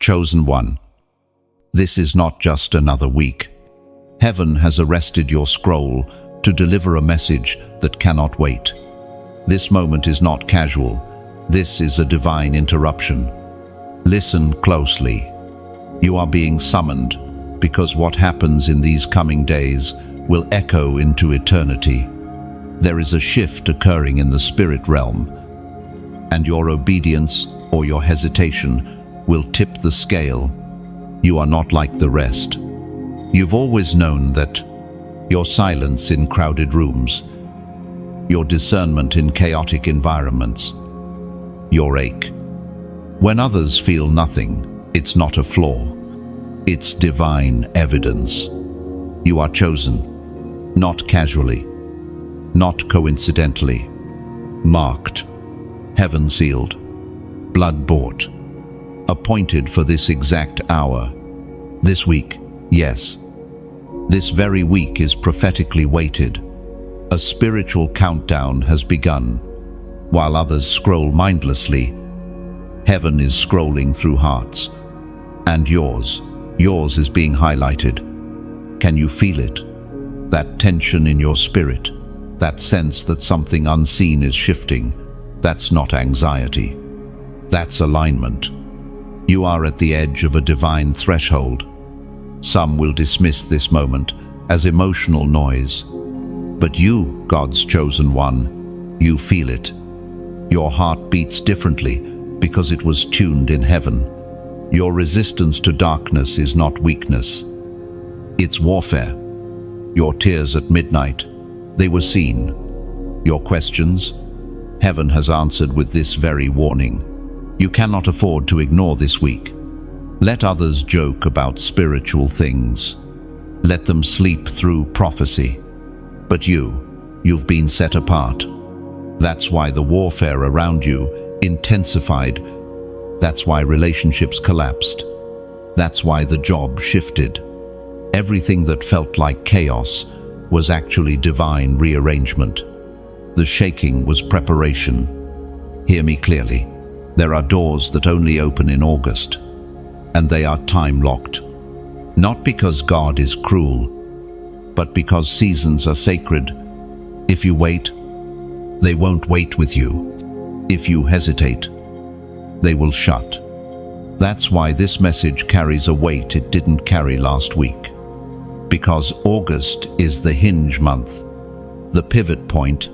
Chosen one, this is not just another week. Heaven has arrested your scroll to deliver a message that cannot wait. This moment is not casual. This is a divine interruption. Listen closely. You are being summoned because what happens in these coming days will echo into eternity. There is a shift occurring in the spirit realm, and your obedience or your hesitation will tip the scale. You are not like the rest. You've always known that your silence in crowded rooms, your discernment in chaotic environments, your ache. When others feel nothing, it's not a flaw. It's divine evidence. You are chosen, not casually, not coincidentally, marked, heaven sealed, blood bought, appointed for this exact hour. This week, yes, this very week is prophetically weighted. A spiritual countdown has begun. While others scroll mindlessly, heaven is scrolling through hearts. And yours is being highlighted. Can you feel it? That tension in your spirit, that sense that something unseen is shifting. That's not anxiety. That's alignment. You are at the edge of a divine threshold. Some will dismiss this moment as emotional noise. But you, God's chosen one, you feel it. Your heart beats differently because it was tuned in heaven. Your resistance to darkness is not weakness. It's warfare. Your tears at midnight, they were seen. Your questions, heaven has answered with this very warning. You cannot afford to ignore this week. Let others joke about spiritual things. Let them sleep through prophecy. But you've been set apart. That's why the warfare around you intensified. That's why relationships collapsed. That's why the job shifted. Everything that felt like chaos was actually divine rearrangement. The shaking was preparation. Hear me clearly. There are doors that only open in August, and they are time-locked. Not because God is cruel, but because seasons are sacred. If you wait, they won't wait with you. If you hesitate, they will shut. That's why this message carries a weight it didn't carry last week. Because August is the hinge month, the pivot point,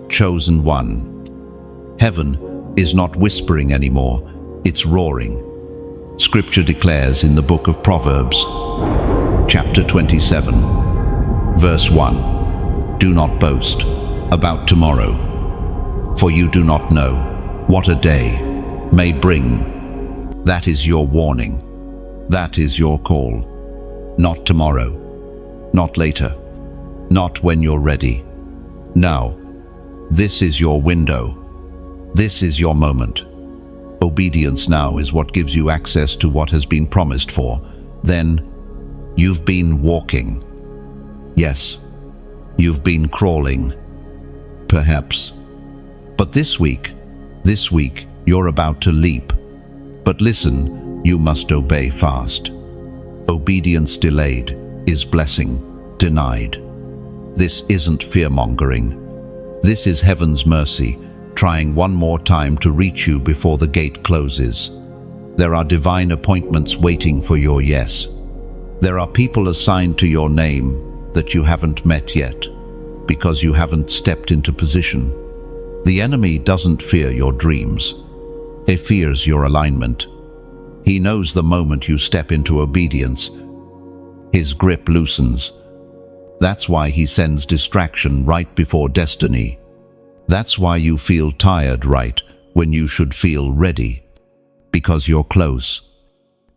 chosen one. Heaven is not whispering anymore, it's roaring. Scripture declares in the book of Proverbs, chapter 27, verse 1, "Do not boast about tomorrow, for you do not know what a day may bring." That is your warning. That is your call. Not tomorrow, not later, not when you're ready. Now, this is your window. This is your moment. Obedience now is what gives you access to what has been promised for. Then, you've been walking. Yes, you've been crawling. Perhaps. But this week, you're about to leap. But listen, you must obey fast. Obedience delayed is blessing denied. This isn't fear-mongering. This is heaven's mercy, trying one more time to reach you before the gate closes. There are divine appointments waiting for your yes. There are people assigned to your name that you haven't met yet, because you haven't stepped into position. The enemy doesn't fear your dreams. He fears your alignment. He knows the moment you step into obedience, his grip loosens. That's why he sends distraction right before destiny. That's why you feel tired right when you should feel ready. Because you're close.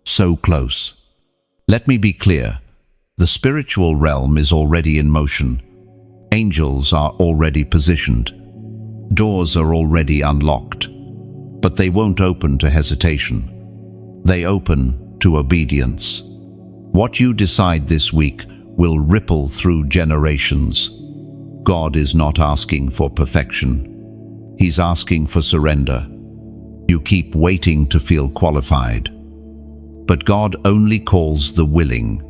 So close. Let me be clear. The spiritual realm is already in motion. Angels are already positioned. Doors are already unlocked. But they won't open to hesitation. They open to obedience. What you decide this week will ripple through generations. God is not asking for perfection. He's asking for surrender. You keep waiting to feel qualified. but God only calls the willing.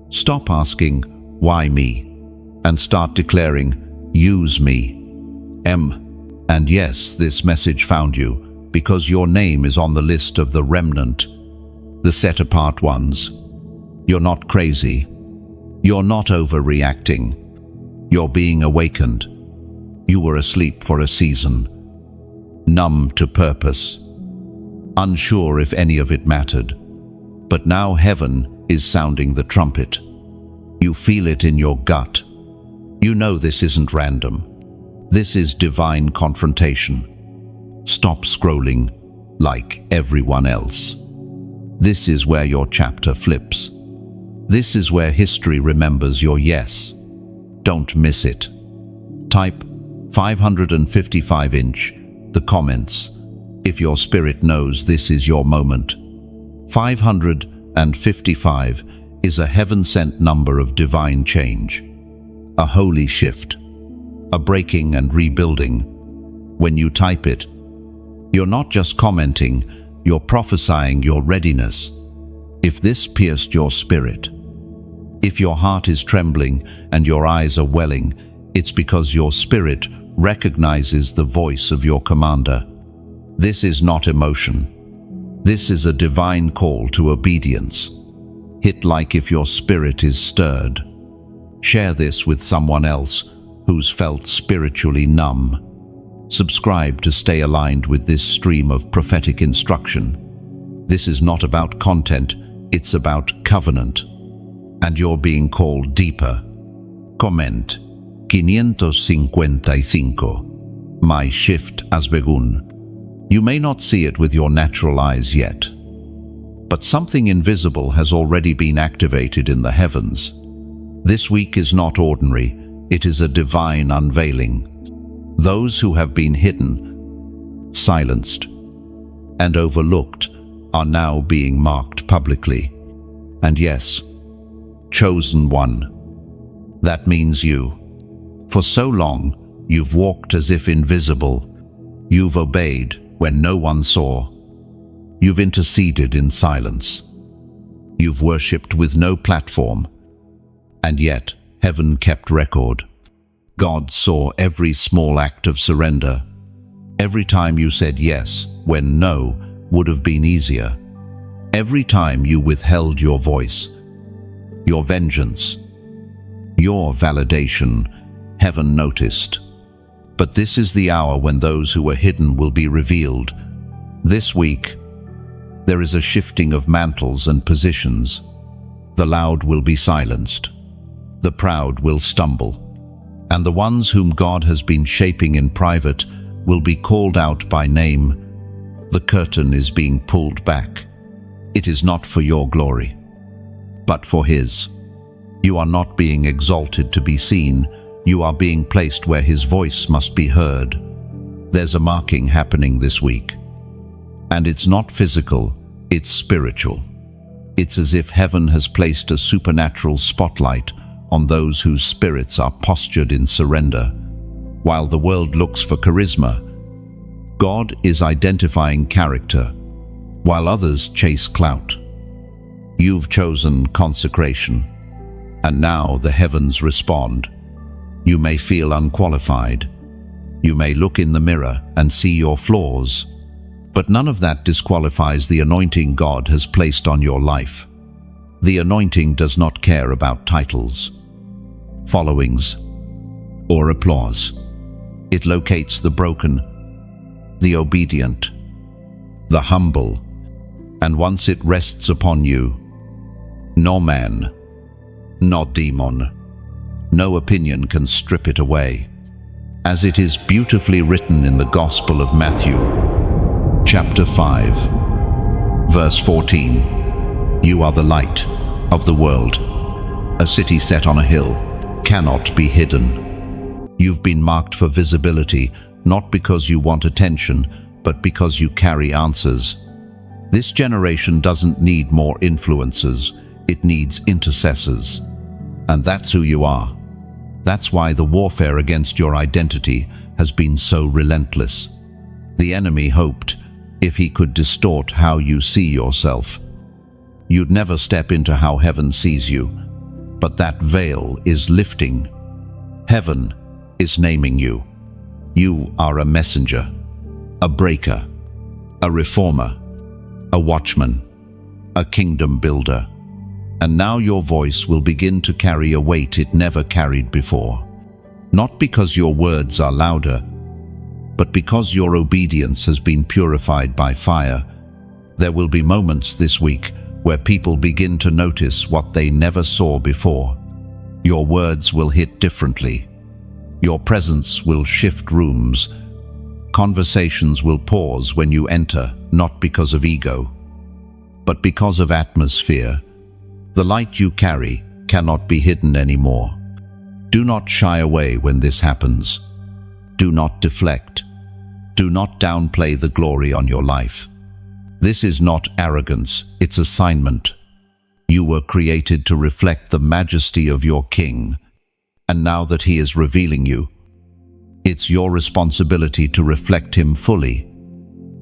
Stop asking, "Why me?" and start declaring, "Use me." And yes, this message found you because your name is on the list of the remnant, the set-apart ones. You're not crazy. You're not overreacting. You're being awakened. You were asleep for a season, numb to purpose, unsure if any of it mattered. But now heaven is sounding the trumpet. You feel it in your gut. You know this isn't random. This is divine confrontation. Stop scrolling like everyone else. This is where your chapter flips. This is where history remembers your yes. Don't miss it. Type 555" the comments if your spirit knows this is your moment. 555 is a heaven-sent number of divine change, a holy shift, a breaking and rebuilding. When you type it, you're not just commenting, you're prophesying your readiness. If this pierced your spirit, if your heart is trembling and your eyes are welling, it's because your spirit recognizes the voice of your commander. This is not emotion. This is a divine call to obedience. Hit like if your spirit is stirred. Share this with someone else who's felt spiritually numb. Subscribe to stay aligned with this stream of prophetic instruction. This is not about content, it's about covenant. And you're being called deeper. Comment 555. My shift has begun. You may not see it with your natural eyes yet, but something invisible has already been activated in the heavens. This week is not ordinary, it is a divine unveiling. Those who have been hidden, silenced, and overlooked are now being marked publicly. And yes, chosen one. That means you. For so long, you've walked as if invisible. You've obeyed when no one saw. You've interceded in silence. You've worshipped with no platform. And yet, heaven kept record. God saw every small act of surrender. Every time you said yes when no would have been easier. Every time you withheld your voice, your vengeance, your validation, heaven noticed. But this is the hour when those who were hidden will be revealed. This week, there is a shifting of mantles and positions. The loud will be silenced. The proud will stumble. And the ones whom God has been shaping in private will be called out by name. The curtain is being pulled back. It is not for your glory, but for His. You are not being exalted to be seen. You are being placed where His voice must be heard. There's a marking happening this week. And it's not physical, it's spiritual. It's as if heaven has placed a supernatural spotlight on those whose spirits are postured in surrender. While the world looks for charisma, God is identifying character, while others chase clout. You've chosen consecration, and now the heavens respond. You may feel unqualified. You may look in the mirror and see your flaws, but none of that disqualifies the anointing God has placed on your life. The anointing does not care about titles, followings, or applause. It locates the broken, the obedient, the humble, and once it rests upon you, no man, no demon, no opinion can strip it away. As it is beautifully written in the Gospel of Matthew, chapter 5, verse 14, "You are the light of the world. A city set on a hill cannot be hidden." You've been marked for visibility, not because you want attention, but because you carry answers. This generation doesn't need more influencers, it needs intercessors. And that's who you are. That's why the warfare against your identity has been so relentless. The enemy hoped, if he could distort how you see yourself, You'd never step into how heaven sees you, but that veil is lifting. Heaven is naming you. You are a messenger, a breaker, a reformer, a watchman, a kingdom builder. And now your voice will begin to carry a weight it never carried before. Not because your words are louder, but because your obedience has been purified by fire. There will be moments this week where people begin to notice what they never saw before. Your words will hit differently. Your presence will shift rooms. Conversations will pause when you enter, not because of ego, but because of atmosphere. The light you carry cannot be hidden anymore. Do not shy away when this happens. Do not deflect. Do not downplay the glory on your life. This is not arrogance, it's assignment. You were created to reflect the majesty of your King, and now that He is revealing you, it's your responsibility to reflect Him fully.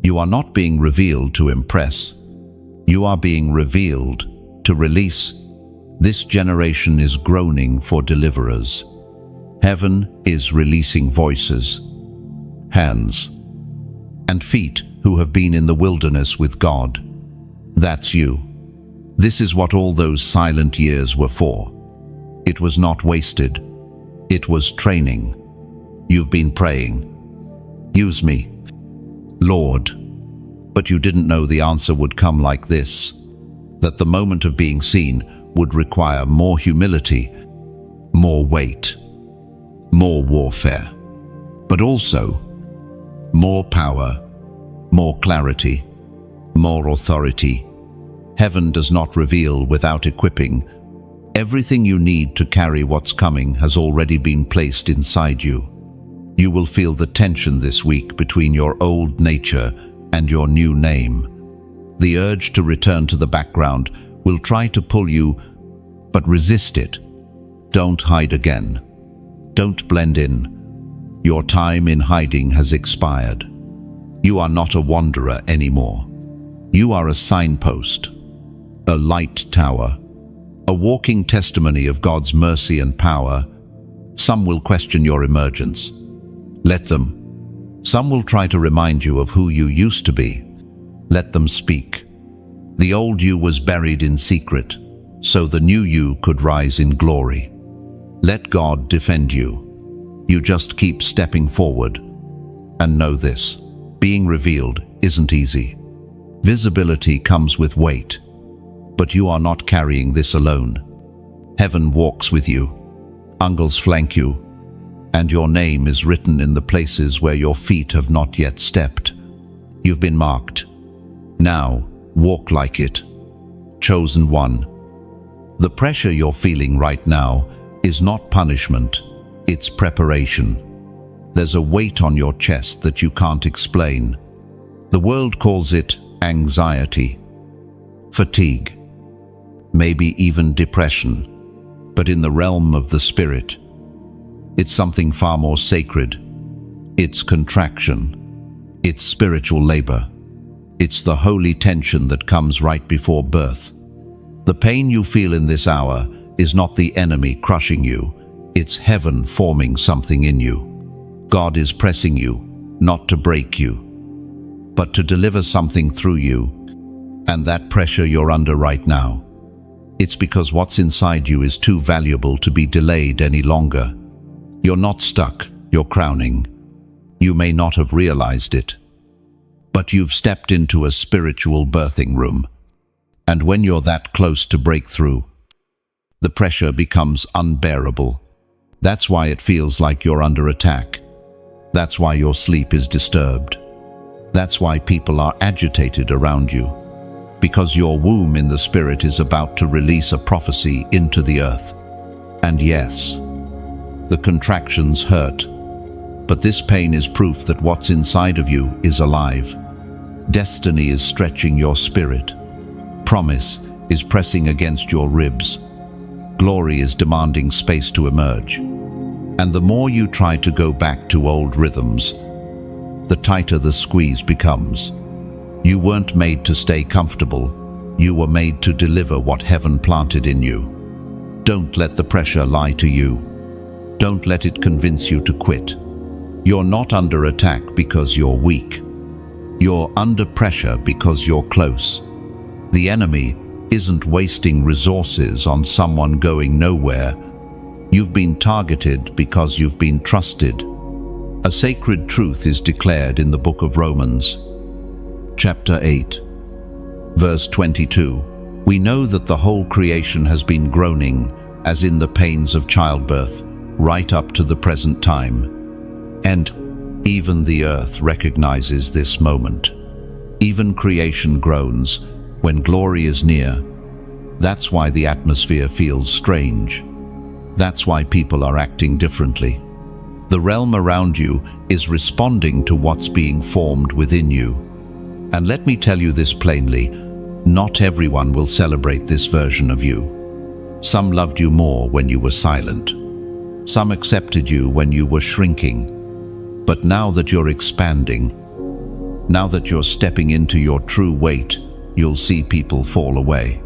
You are not being revealed to impress. You are being revealed to release. This generation is groaning for deliverers. Heaven is releasing voices, hands, and feet who have been in the wilderness with God. That's you. This is what all those silent years were for. It was not wasted. It was training. You've been praying, "Use me, Lord," but you didn't know the answer would come like this, that the moment of being seen would require more humility, more weight, more warfare, but also more power, more clarity, more authority. Heaven does not reveal without equipping. Everything you need to carry what's coming has already been placed inside you. You will feel the tension this week between your old nature and your new name. The urge to return to the background will try to pull you, but resist it. Don't hide again. Don't blend in. Your time in hiding has expired. You are not a wanderer anymore. You are a signpost, a light tower, a walking testimony of God's mercy and power. Some will question your emergence. Let them. Some will try to remind you of who you used to be. Let them speak. The old you was buried in secret, so the new you could rise in glory. Let God defend you. You just keep stepping forward. And know this, being revealed isn't easy. Visibility comes with weight, but you are not carrying this alone. Heaven walks with you. Angels flank you, and your name is written in the places where your feet have not yet stepped. You've been marked. Now, walk like it. Chosen one. The pressure you're feeling right now is not punishment, it's preparation. There's a weight on your chest that you can't explain. The world calls it anxiety, fatigue, maybe even depression. But in the realm of the spirit, it's something far more sacred. It's contraction. It's spiritual labor. It's the holy tension that comes right before birth. The pain you feel in this hour is not the enemy crushing you. It's heaven forming something in you. God is pressing you, not to break you, but to deliver something through you. And that pressure you're under right now, it's because what's inside you is too valuable to be delayed any longer. You're not stuck, you're crowning. You may not have realized it, but you've stepped into a spiritual birthing room. And when you're that close to breakthrough, the pressure becomes unbearable. That's why it feels like you're under attack. That's why your sleep is disturbed. That's why people are agitated around you. Because your womb in the spirit is about to release a prophecy into the earth. And yes, the contractions hurt, but this pain is proof that what's inside of you is alive. Destiny is stretching your spirit. Promise is pressing against your ribs. Glory is demanding space to emerge. And the more you try to go back to old rhythms, the tighter the squeeze becomes. You weren't made to stay comfortable. You were made to deliver what heaven planted in you. Don't let the pressure lie to you. Don't let it convince you to quit. You're not under attack because you're weak. You're under pressure because you're close. The enemy isn't wasting resources on someone going nowhere. You've been targeted because you've been trusted. A sacred truth is declared in the book of Romans, chapter 8, verse 22. We know that the whole creation has been groaning, as in the pains of childbirth, right up to the present time. And even the earth recognizes this moment. Even creation groans when glory is near. That's why the atmosphere feels strange. That's why people are acting differently. The realm around you is responding to what's being formed within you. And let me tell you this plainly, not everyone will celebrate this version of you. Some loved you more when you were silent. Some accepted you when you were shrinking. But now that you're expanding, now that you're stepping into your true weight, you'll see people fall away.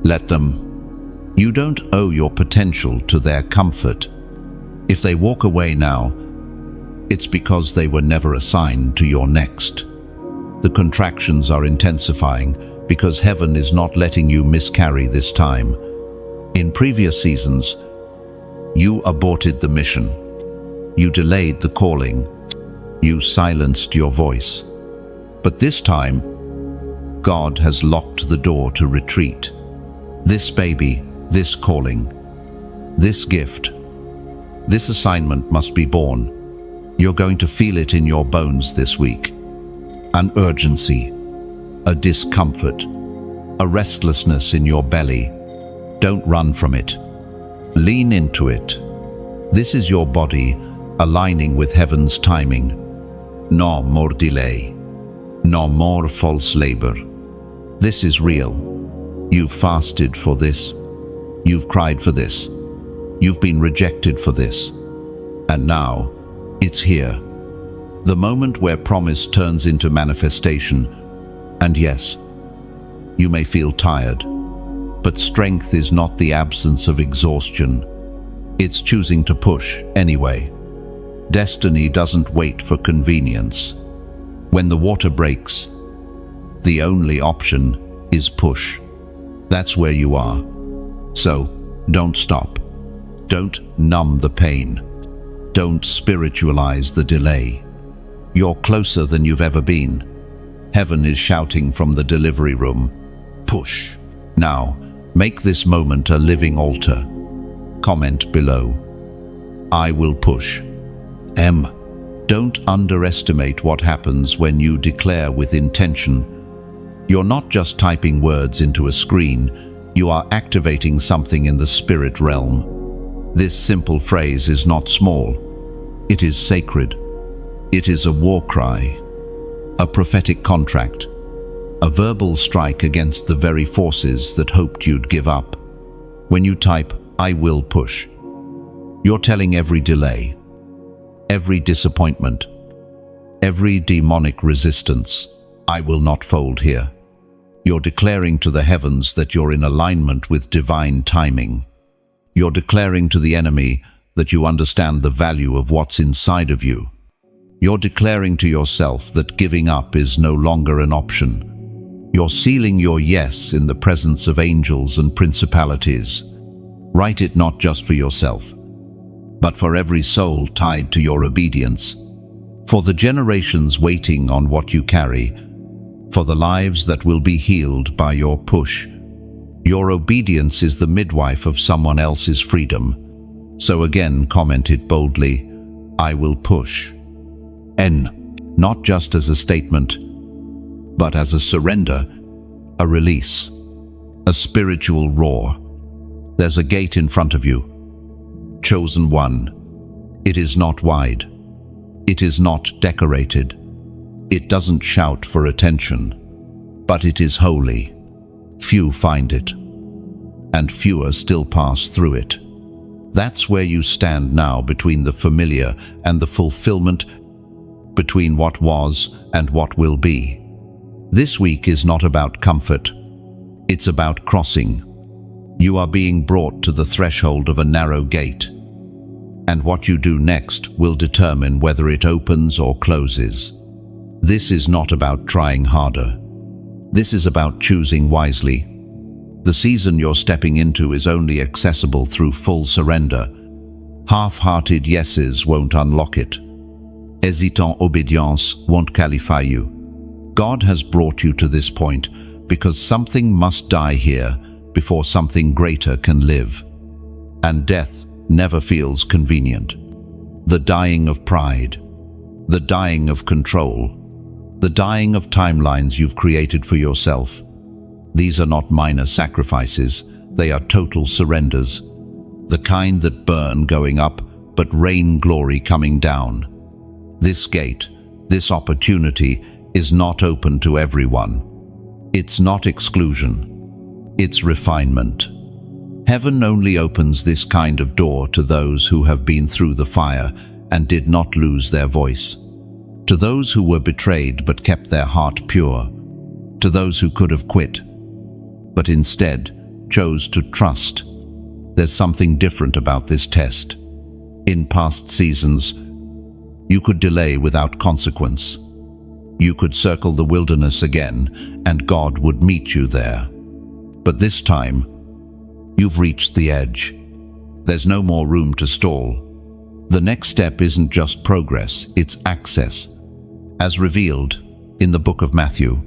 Let them. You don't owe your potential to their comfort. If they walk away now, it's because they were never assigned to your next. The contractions are intensifying because heaven is not letting you miscarry this time. In previous seasons, you aborted the mission. You delayed the calling. You silenced your voice. But this time, God has locked the door to retreat. This baby, this calling, this gift, this assignment must be born. You're going to feel it in your bones this week. An urgency, a discomfort, a restlessness in your belly. Don't run from it. Lean into it. This is your body aligning with heaven's timing. No more delay. No more false labor. This is real. You've fasted for this. You've cried for this. You've been rejected for this. And now, it's here. The moment where promise turns into manifestation. And yes, you may feel tired, but strength is not the absence of exhaustion. It's choosing to push anyway. Destiny doesn't wait for convenience. When the water breaks, the only option is push. That's where you are. So, don't stop. Don't numb the pain. Don't spiritualize the delay. You're closer than you've ever been. Heaven is shouting from the delivery room. Push. Now, make this moment a living altar. Comment below. I will push. Don't underestimate what happens when you declare with intention. You're not just typing words into a screen, you are activating something in the spirit realm. This simple phrase is not small. It is sacred. It is a war cry, a prophetic contract, a verbal strike against the very forces that hoped you'd give up. When you type, I will push, you're telling every delay, every disappointment, every demonic resistance, I will not fold here. You're declaring to the heavens that you're in alignment with divine timing. You're declaring to the enemy that you understand the value of what's inside of you. You're declaring to yourself that giving up is no longer an option. You're sealing your yes in the presence of angels and principalities. Write it not just for yourself, but for every soul tied to your obedience, for the generations waiting on what you carry, for the lives that will be healed by your push. Your obedience is the midwife of someone else's freedom. So again, comment it boldly, I will push. Not just as a statement, but as a surrender, a release, a spiritual roar. There's a gate in front of you. Chosen one. It is not wide. It is not decorated. It doesn't shout for attention, but it is holy. Few find it, and fewer still pass through it. That's where you stand now, between the familiar and the fulfillment, between what was and what will be. This week is not about comfort. It's about crossing. You are being brought to the threshold of a narrow gate, and what you do next will determine whether it opens or closes. This is not about trying harder. This is about choosing wisely. The season you're stepping into is only accessible through full surrender. Half-hearted yeses won't unlock it. Hésitant obedience won't qualify you. God has brought you to this point because something must die here before something greater can live. And death never feels convenient. The dying of pride, the dying of control, the dying of timelines you've created for yourself. These are not minor sacrifices, they are total surrenders. The kind that burn going up, but rain glory coming down. This gate, this opportunity, is not open to everyone. It's not exclusion. It's refinement. Heaven only opens this kind of door to those who have been through the fire and did not lose their voice. To those who were betrayed but kept their heart pure. To those who could have quit, but instead chose to trust. There's something different about this test. In past seasons, you could delay without consequence. You could circle the wilderness again, and God would meet you there. But this time, you've reached the edge. There's no more room to stall. The next step isn't just progress, it's access. As revealed in the book of Matthew,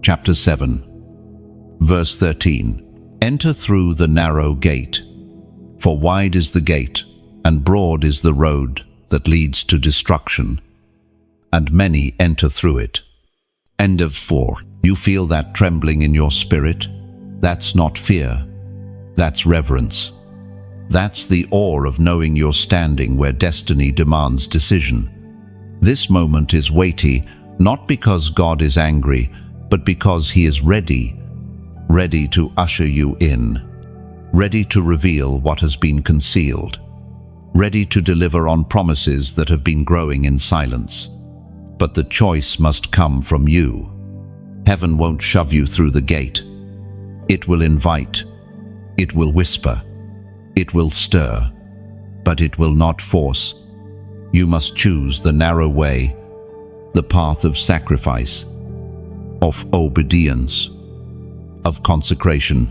chapter 7, verse 13. Enter through the narrow gate, for wide is the gate, and broad is the road that leads to destruction, and many enter through it. End of 4. You feel that trembling in your spirit? That's not fear. That's reverence. That's the awe of knowing you're standing where destiny demands decision. This moment is weighty, not because God is angry, but because He is ready to usher you in, ready to reveal what has been concealed, ready to deliver on promises that have been growing in silence. But the choice must come from you. Heaven won't shove you through the gate. It will invite, it will whisper, it will stir, but it will not force. You must choose the narrow way, the path of sacrifice, of obedience, of consecration.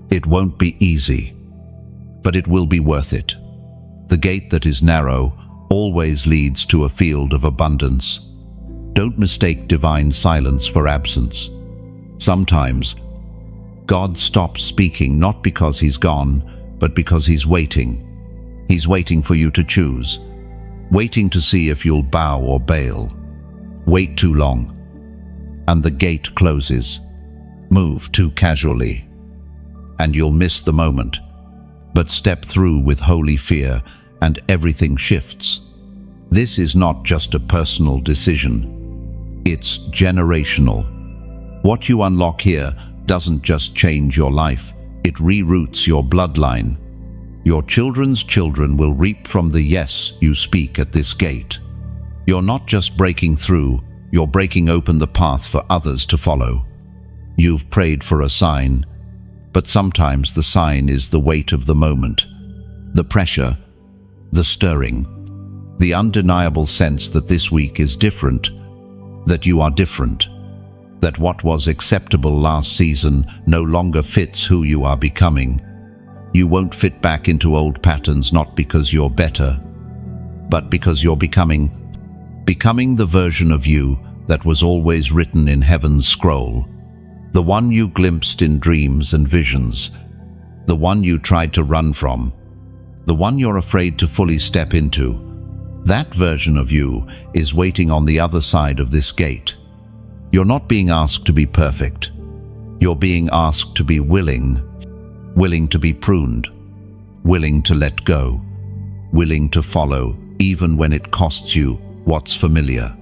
It won't be easy, but it will be worth it. The gate that is narrow always leads to a field of abundance. Don't mistake divine silence for absence. Sometimes, God stops speaking not because He's gone, but because He's waiting. He's waiting for you to choose, waiting to see if you'll bow or bail. Wait too long, and the gate closes. Move too casually, and you'll miss the moment. But step through with holy fear, and everything shifts. This is not just a personal decision. It's generational. What you unlock here doesn't just change your life, it reroutes your bloodline. Your children's children will reap from the yes you speak at this gate. You're not just breaking through, you're breaking open the path for others to follow. You've prayed for a sign, but sometimes the sign is the weight of the moment, the pressure, the stirring, the undeniable sense that this week is different, that you are different, that what was acceptable last season no longer fits who you are becoming. You won't fit back into old patterns not because you're better, but because you're becoming the version of you that was always written in heaven's scroll, the one you glimpsed in dreams and visions, the one you tried to run from, the one you're afraid to fully step into. That version of you is waiting on the other side of this gate. You're not being asked to be perfect. You're being asked to be willing to be pruned, willing to let go, willing to follow even when it costs you what's familiar.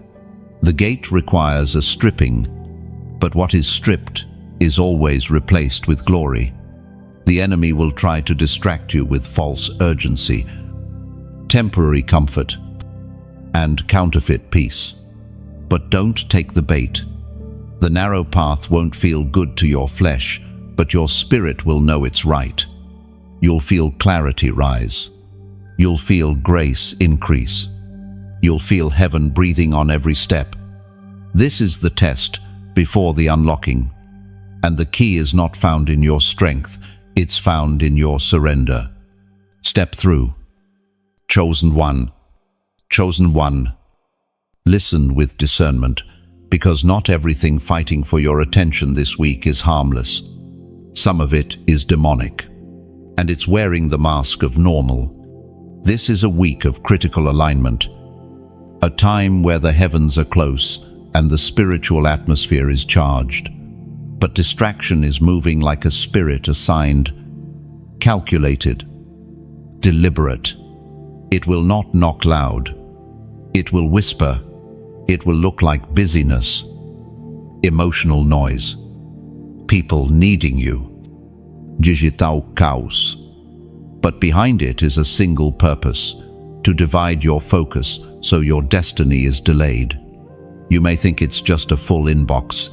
The gate requires a stripping, but what is stripped is always replaced with glory. The enemy will try to distract you with false urgency, temporary comfort, and counterfeit peace. But don't take the bait. The narrow path won't feel good to your flesh, but your spirit will know it's right. You'll feel clarity rise. You'll feel grace increase. You'll feel heaven breathing on every step. This is the test before the unlocking. And the key is not found in your strength, it's found in your surrender. Step through. Chosen one. Chosen one. Listen with discernment, because not everything fighting for your attention this week is harmless. Some of it is demonic, and it's wearing the mask of normal. This is a week of critical alignment, a time where the heavens are close and the spiritual atmosphere is charged. But distraction is moving like a spirit assigned, calculated, deliberate. It will not knock loud. It will whisper. It will look like busyness, emotional noise, people needing you, digital chaos. But behind it is a single purpose, to divide your focus so your destiny is delayed. You may think it's just a full inbox,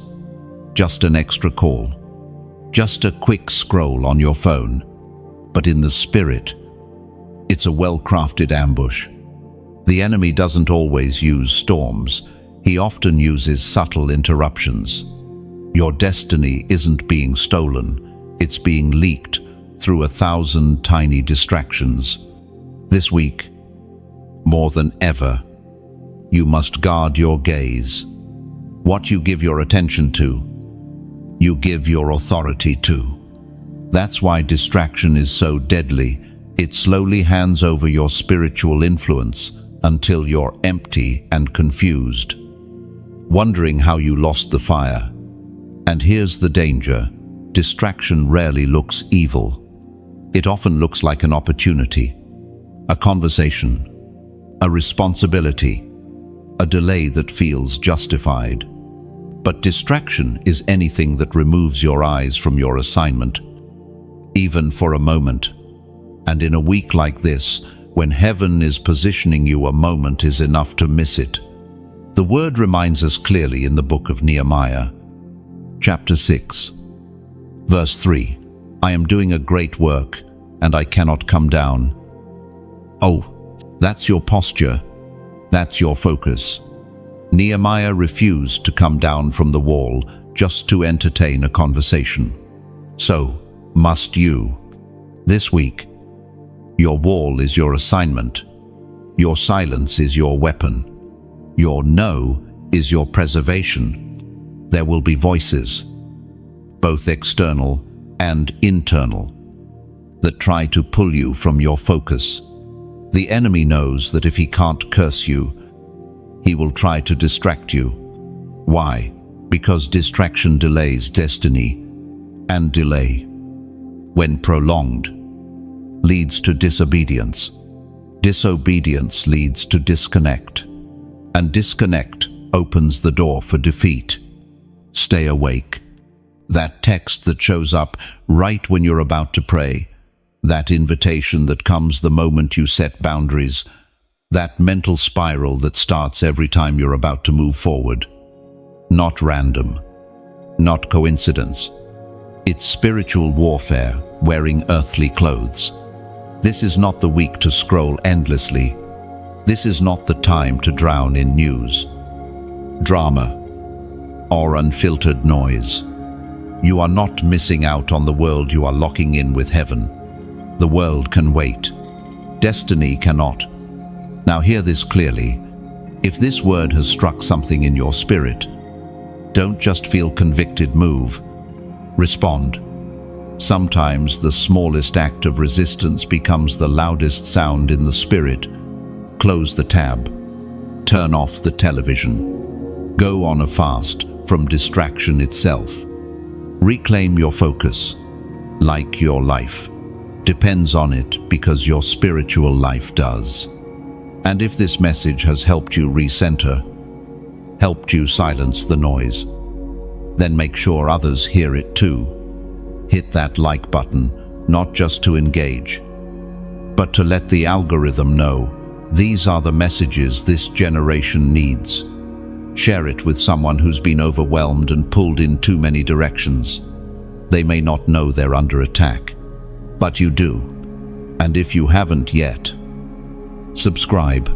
just an extra call, just a quick scroll on your phone. But in the spirit, it's a well-crafted ambush. The enemy doesn't always use storms. He often uses subtle interruptions. Your destiny isn't being stolen. It's being leaked through 1,000 tiny distractions. This week, more than ever, you must guard your gaze. What you give your attention to, you give your authority to. That's why distraction is so deadly. It slowly hands over your spiritual influence until you're empty and confused, wondering how you lost the fire. And here's the danger. Distraction rarely looks evil. It often looks like an opportunity, a conversation, a responsibility, a delay that feels justified. But distraction is anything that removes your eyes from your assignment, even for a moment. And in a week like this, when heaven is positioning you, a moment is enough to miss it. The word reminds us clearly in the book of Nehemiah, chapter 6, verse 3, I am doing a great work, and I cannot come down. Oh, that's your posture. That's your focus. Nehemiah refused to come down from the wall just to entertain a conversation. So, must you. This week, your wall is your assignment. Your silence is your weapon. Your no is your preservation. There will be voices, both external and internal, that try to pull you from your focus. The enemy knows that if he can't curse you, he will try to distract you. Why? Because distraction delays destiny, and delay, when prolonged, leads to disobedience. Disobedience leads to disconnect, and disconnect opens the door for defeat. Stay awake. That text that shows up right when you're about to pray, that invitation that comes the moment you set boundaries, that mental spiral that starts every time you're about to move forward. Not random, not coincidence. It's spiritual warfare wearing earthly clothes. This is not the week to scroll endlessly. This is not the time to drown in news, drama, or unfiltered noise. You are not missing out on the world, you are locking in with heaven. The world can wait. Destiny cannot. Now hear this clearly. If this word has struck something in your spirit, don't just feel convicted, move. Respond. Sometimes the smallest act of resistance becomes the loudest sound in the spirit. Close the tab. Turn off the television. Go on a fast from distraction itself. Reclaim your focus, like your life depends on it, because your spiritual life does. And if this message has helped you recenter, helped you silence the noise, then make sure others hear it too. Hit that like button, not just to engage, but to let the algorithm know these are the messages this generation needs. Share it with someone who's been overwhelmed and pulled in too many directions. They may not know they're under attack, but you do. And if you haven't yet, subscribe.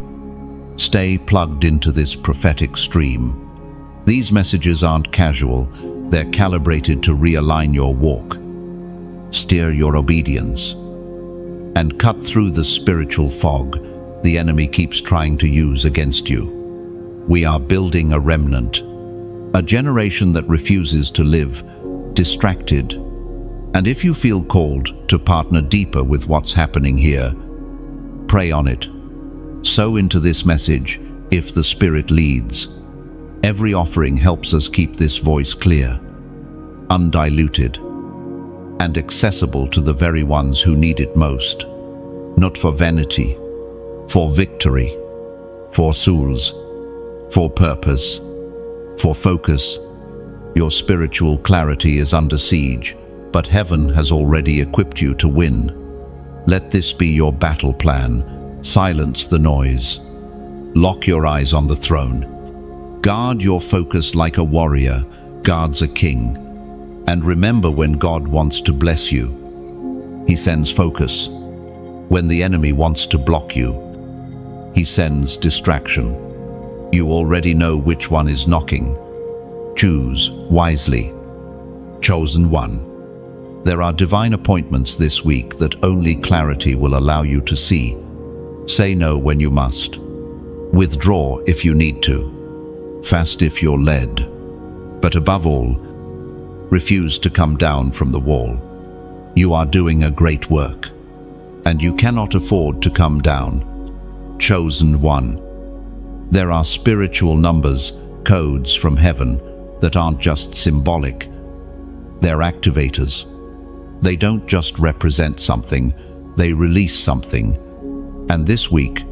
Stay plugged into this prophetic stream. These messages aren't casual, they're calibrated to realign your walk, steer your obedience, and cut through the spiritual fog the enemy keeps trying to use against you. We are building a remnant, a generation that refuses to live distracted. And if you feel called to partner deeper with what's happening here, pray on it. Sow into this message if the Spirit leads. Every offering helps us keep this voice clear, undiluted, and accessible to the very ones who need it most. Not for vanity, for victory, for souls, for purpose, for focus. Your spiritual clarity is under siege, but heaven has already equipped you to win. Let this be your battle plan. Silence the noise. Lock your eyes on the throne. Guard your focus like a warrior guards a king. And remember, when God wants to bless you, He sends focus. When the enemy wants to block you, He sends distraction. You already know which one is knocking. Choose wisely. Chosen one. There are divine appointments this week that only clarity will allow you to see. Say no when you must. Withdraw if you need to. Fast if you're led. But above all, refuse to come down from the wall. You are doing a great work, and you cannot afford to come down. Chosen one. There are spiritual numbers, codes from heaven that aren't just symbolic. They're activators. They don't just represent something, they release something. And this week,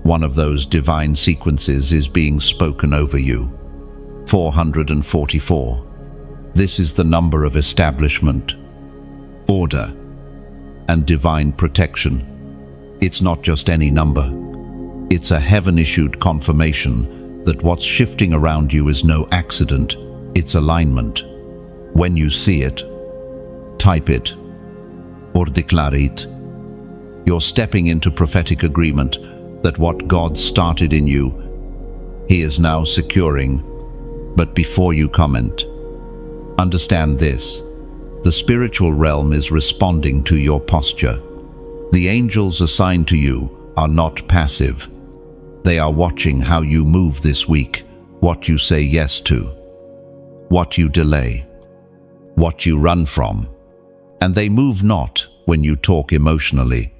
one of those divine sequences is being spoken over you. 444. This is the number of establishment, order, and divine protection. It's not just any number. It's a heaven-issued confirmation that what's shifting around you is no accident, it's alignment. When you see it, type it or declare it. You're stepping into prophetic agreement that what God started in you, He is now securing. But before you comment, understand this: the spiritual realm is responding to your posture. The angels assigned to you are not passive. They are watching how you move this week, what you say yes to, what you delay, what you run from. And they move not when you talk emotionally,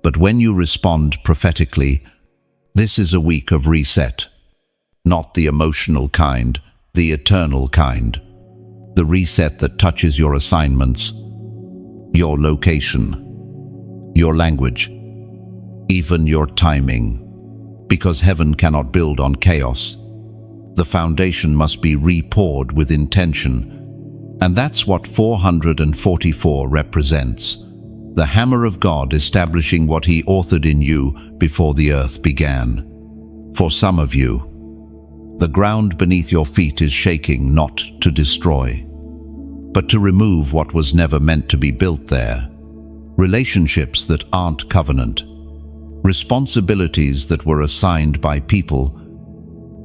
but when you respond prophetically. This is a week of reset. Not the emotional kind, the eternal kind. The reset that touches your assignments, your location, your language, even your timing. Because heaven cannot build on chaos. The foundation must be re-poured with intention. And that's what 444 represents. The hammer of God establishing what He authored in you before the earth began. For some of you, the ground beneath your feet is shaking, not to destroy, but to remove what was never meant to be built there. Relationships that aren't covenant. Responsibilities that were assigned by people,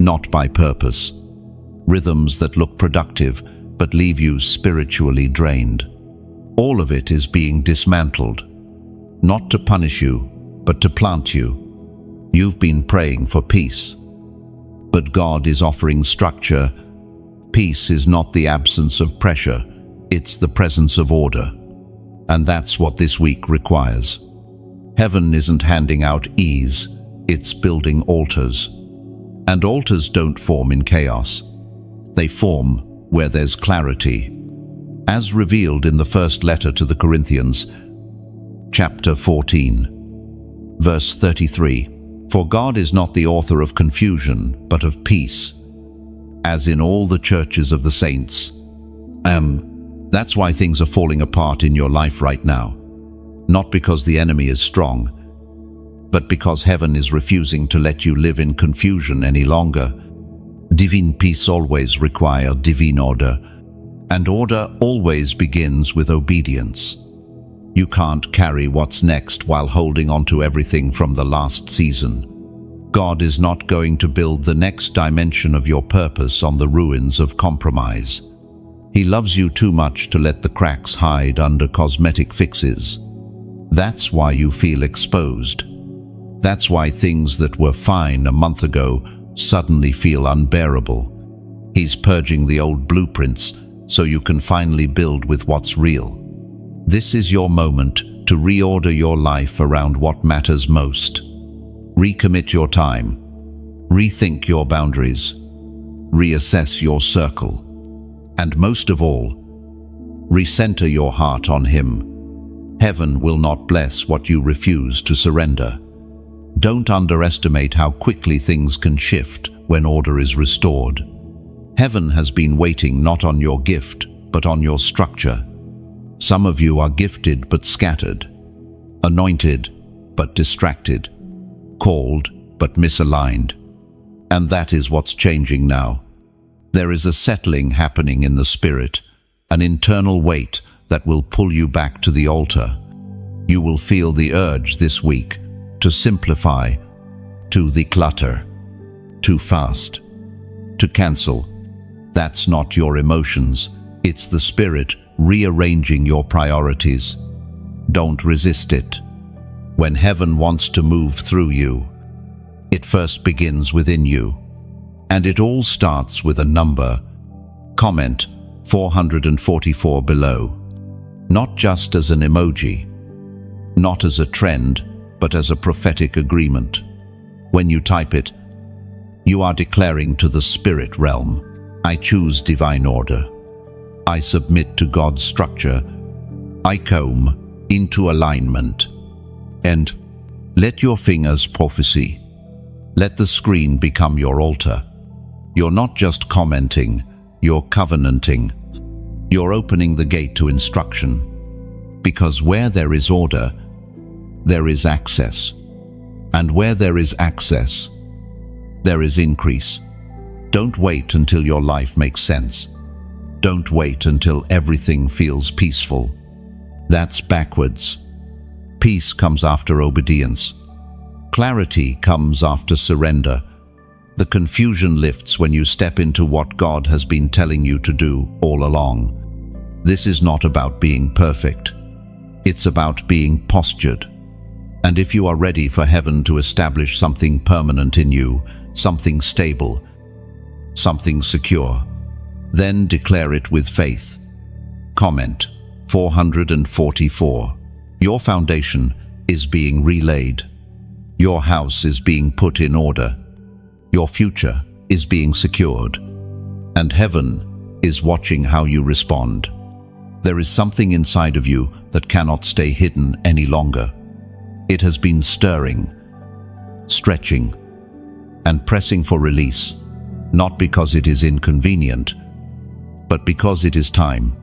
not by purpose. Rhythms that look productive, but leave you spiritually drained. All of it is being dismantled, not to punish you, but to plant you. You've been praying for peace, but God is offering structure. Peace is not the absence of pressure, it's the presence of order. And that's what this week requires. Heaven isn't handing out ease, it's building altars. And altars don't form in chaos. They form where there's clarity. As revealed in the first letter to the Corinthians, chapter 14, verse 33. For God is not the author of confusion, but of peace, as in all the churches of the saints. That's why things are falling apart in your life right now. Not because the enemy is strong, but because heaven is refusing to let you live in confusion any longer. Divine peace always requires divine order. And order always begins with obedience. You can't carry what's next while holding on to everything from the last season. God is not going to build the next dimension of your purpose on the ruins of compromise. He loves you too much to let the cracks hide under cosmetic fixes. That's why you feel exposed. That's why things that were fine a month ago suddenly feel unbearable. He's purging the old blueprints so you can finally build with what's real. This is your moment to reorder your life around what matters most. Recommit your time. Rethink your boundaries. Reassess your circle. And most of all, recenter your heart on Him. Heaven will not bless what you refuse to surrender. Don't underestimate how quickly things can shift when order is restored. Heaven has been waiting not on your gift, but on your structure. Some of you are gifted but scattered, anointed but distracted, called but misaligned. And that is what's changing now. There is a settling happening in the spirit, an internal weight that will pull you back to the altar. You will feel the urge this week to simplify, to declutter, to fast, to cancel. That's not your emotions, it's the Spirit rearranging your priorities. Don't resist it. When heaven wants to move through you, it first begins within you. And it all starts with a number. Comment 444 below. Not just as an emoji, not as a trend, but as a prophetic agreement. When you type it, you are declaring to the spirit realm, I choose divine order. I submit to God's structure. I come into alignment. And let your fingers prophesy. Let the screen become your altar. You're not just commenting, you're covenanting. You're opening the gate to instruction. Because where there is order, there is access. And where there is access, there is increase. Don't wait until your life makes sense. Don't wait until everything feels peaceful. That's backwards. Peace comes after obedience. Clarity comes after surrender. The confusion lifts when you step into what God has been telling you to do all along. This is not about being perfect. It's about being postured. And if you are ready for heaven to establish something permanent in you, something stable, something secure, then declare it with faith. Comment 444. Your foundation is being relaid. Your house is being put in order. Your future is being secured. And heaven is watching how you respond. There is something inside of you that cannot stay hidden any longer. It has been stirring, stretching, and pressing for release, not because it is inconvenient, but because it is time.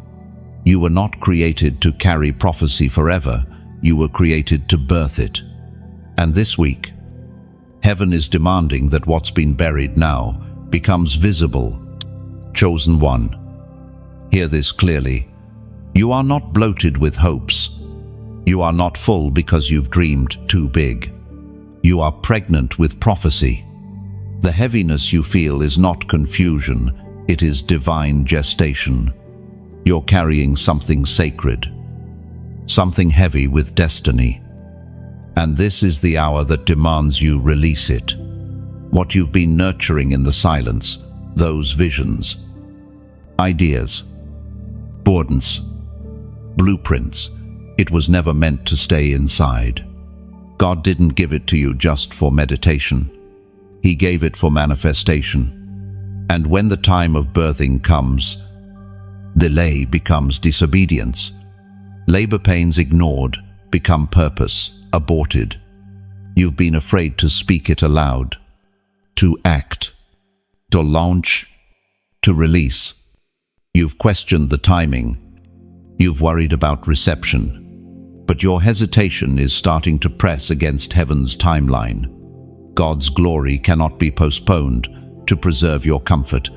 You were not created to carry prophecy forever. You were created to birth it. And this week, heaven is demanding that what's been buried now becomes visible. Chosen one, hear this clearly. You are not bloated with hopes. You are not full because you've dreamed too big. You are pregnant with prophecy. The heaviness you feel is not confusion, it is divine gestation. You're carrying something sacred, something heavy with destiny. And this is the hour that demands you release it. What you've been nurturing in the silence, those visions, ideas, burdens, blueprints, it was never meant to stay inside. God didn't give it to you just for meditation. He gave it for manifestation. And when the time of birthing comes, delay becomes disobedience. Labor pains ignored become purpose, aborted. You've been afraid to speak it aloud, to act, to launch, to release. You've questioned the timing. You've worried about reception. But your hesitation is starting to press against heaven's timeline. God's glory cannot be postponed to preserve your comfort.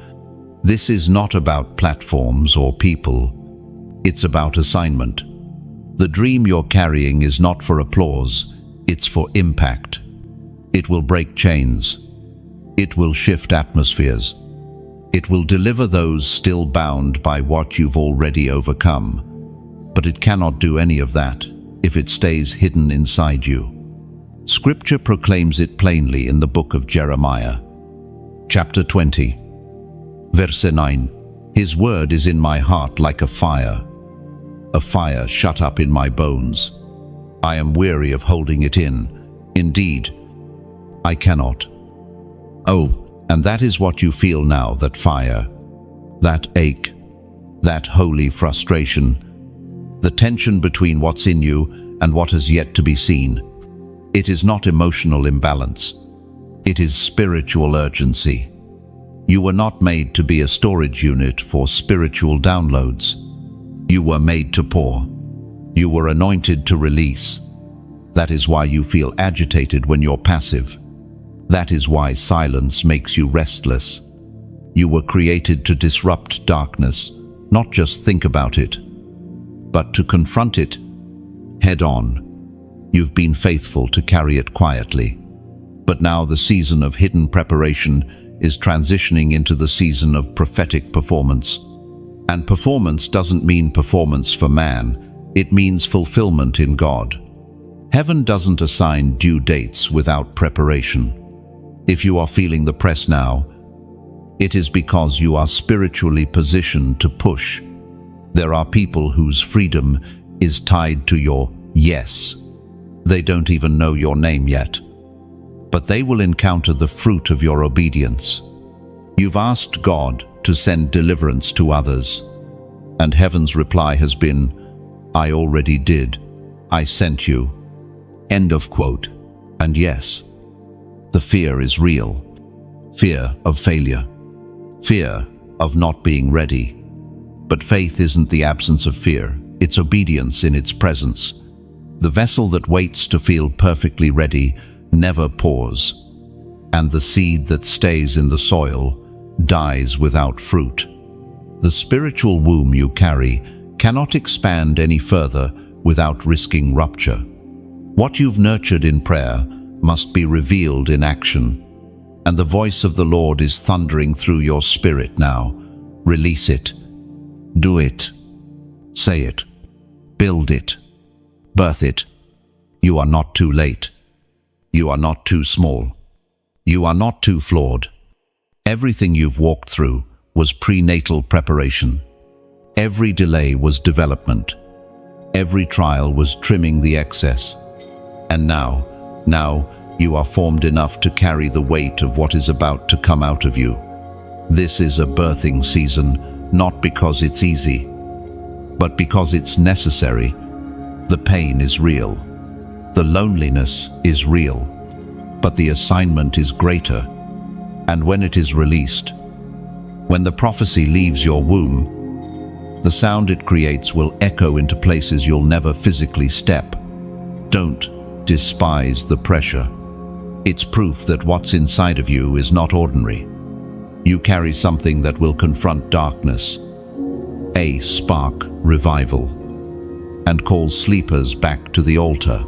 This is not about platforms or people. It's about assignment. The dream you're carrying is not for applause, it's for impact. It will break chains. It will shift atmospheres. It will deliver those still bound by what you've already overcome. But it cannot do any of that if it stays hidden inside you. Scripture proclaims it plainly in the book of Jeremiah. Chapter 20, verse 9. His word is in my heart like a fire shut up in my bones. I am weary of holding it in. Indeed, I cannot. Oh, and that is what you feel now, that fire, that ache, that holy frustration, the tension between what's in you and what has yet to be seen. It is not emotional imbalance. It is spiritual urgency. You were not made to be a storage unit for spiritual downloads. You were made to pour. You were anointed to release. That is why you feel agitated when you're passive. That is why silence makes you restless. You were created to disrupt darkness, not just think about it, but to confront it head on. You've been faithful to carry it quietly. But now the season of hidden preparation is transitioning into the season of prophetic performance. And performance doesn't mean performance for man, it means fulfillment in God. Heaven doesn't assign due dates without preparation. If you are feeling the press now, it is because you are spiritually positioned to push. There are people whose freedom is tied to your yes. They don't even know your name yet, but they will encounter the fruit of your obedience. You've asked God to send deliverance to others, and heaven's reply has been, I already did. I sent you. End of quote. And yes, the fear is real. Fear of failure. Fear of not being ready. But faith isn't the absence of fear, it's obedience in its presence. The vessel that waits to feel perfectly ready never pours, and the seed that stays in the soil dies without fruit. The spiritual womb you carry cannot expand any further without risking rupture. What you've nurtured in prayer must be revealed in action, and the voice of the Lord is thundering through your spirit now. Release it. Do it. Say it. Build it. Birth it. You are not too late. You are not too small. You are not too flawed. Everything you've walked through was prenatal preparation. Every delay was development. Every trial was trimming the excess. And now you are formed enough to carry the weight of what is about to come out of you. This is a birthing season, not because it's easy, but because it's necessary. The pain is real. The loneliness is real. But the assignment is greater. And when it is released, when the prophecy leaves your womb, the sound it creates will echo into places you'll never physically step. Don't despise the pressure. It's proof that what's inside of you is not ordinary. You carry something that will confront darkness, a spark revival, and call sleepers back to the altar.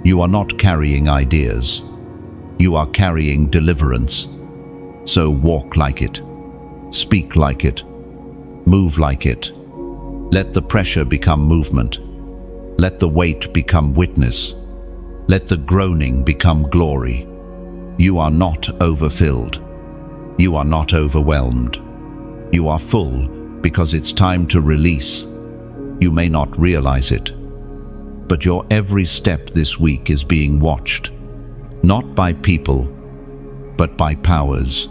You are not carrying ideas. You are carrying deliverance. So walk like it. Speak like it. Move like it. Let the pressure become movement. Let the weight become witness. Let the groaning become glory. You are not overfilled. You are not overwhelmed. You are full because it's time to release. You may not realize it, but your every step this week is being watched, not by people, but by powers,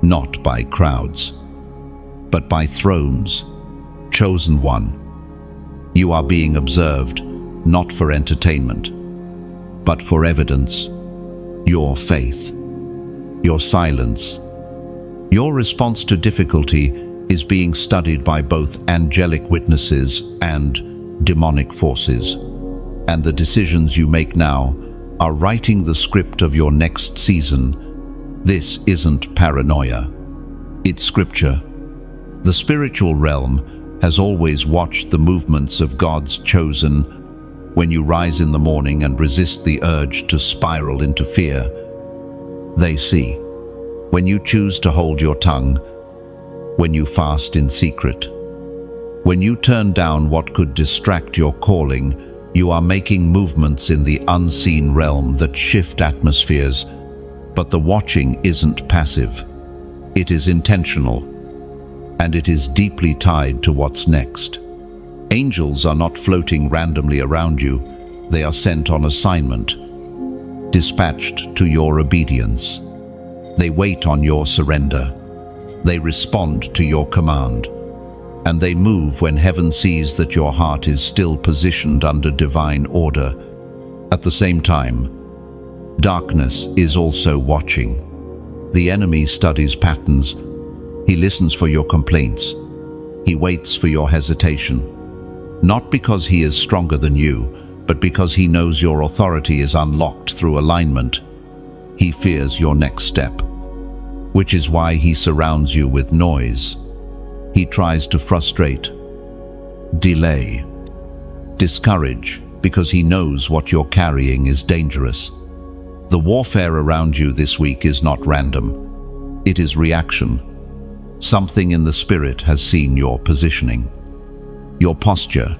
not by crowds, but by thrones. Chosen one. You are being observed, not for entertainment, but for evidence. Your faith, your silence, your response to difficulty is being studied by both angelic witnesses and demonic forces. And the decisions you make now are writing the script of your next season. This isn't paranoia. It's scripture. The spiritual realm has always watched the movements of God's chosen. When you rise in the morning and resist the urge to spiral into fear, they see. When you choose to hold your tongue, when you fast in secret, when you turn down what could distract your calling, you are making movements in the unseen realm that shift atmospheres. But the watching isn't passive. It is intentional, and it is deeply tied to what's next. Angels are not floating randomly around you. They are sent on assignment, dispatched to your obedience. They wait on your surrender. They respond to your command. And they move when heaven sees that your heart is still positioned under divine order. At the same time, darkness is also watching. The enemy studies patterns. He listens for your complaints. He waits for your hesitation. Not because he is stronger than you, but because he knows your authority is unlocked through alignment. He fears your next step, which is why he surrounds you with noise. He tries to frustrate, delay, discourage, because he knows what you're carrying is dangerous. The warfare around you this week is not random. It is reaction. Something in the spirit has seen your positioning, your posture,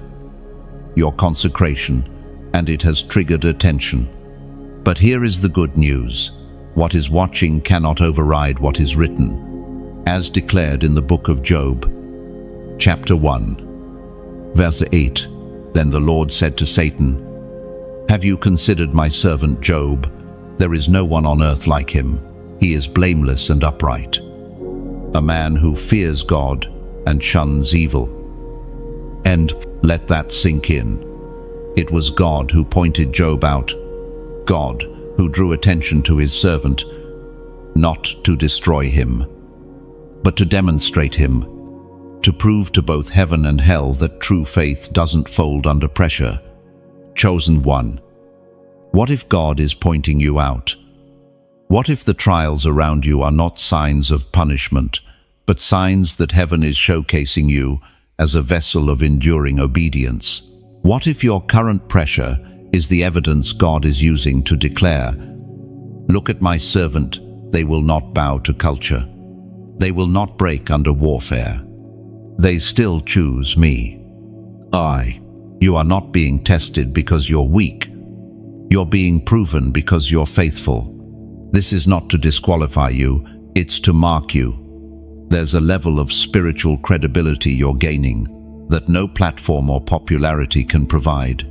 your consecration, and it has triggered attention. But here is the good news. What is watching cannot override what is written. As declared in the book of Job, chapter 1, verse 8, Then the Lord said to Satan, Have you considered my servant Job? There is no one on earth like him. He is blameless and upright, a man who fears God and shuns evil. And let that sink in. It was God who pointed Job out, God who drew attention to his servant, not to destroy him, but to demonstrate him, to prove to both heaven and hell that true faith doesn't fold under pressure. Chosen one. What if God is pointing you out? What if the trials around you are not signs of punishment, but signs that heaven is showcasing you as a vessel of enduring obedience? What if your current pressure is the evidence God is using to declare, Look at my servant, they will not bow to culture. They will not break under warfare. They still choose me. You are not being tested because you're weak. You're being proven because you're faithful. This is not to disqualify you, it's to mark you. There's a level of spiritual credibility you're gaining that no platform or popularity can provide.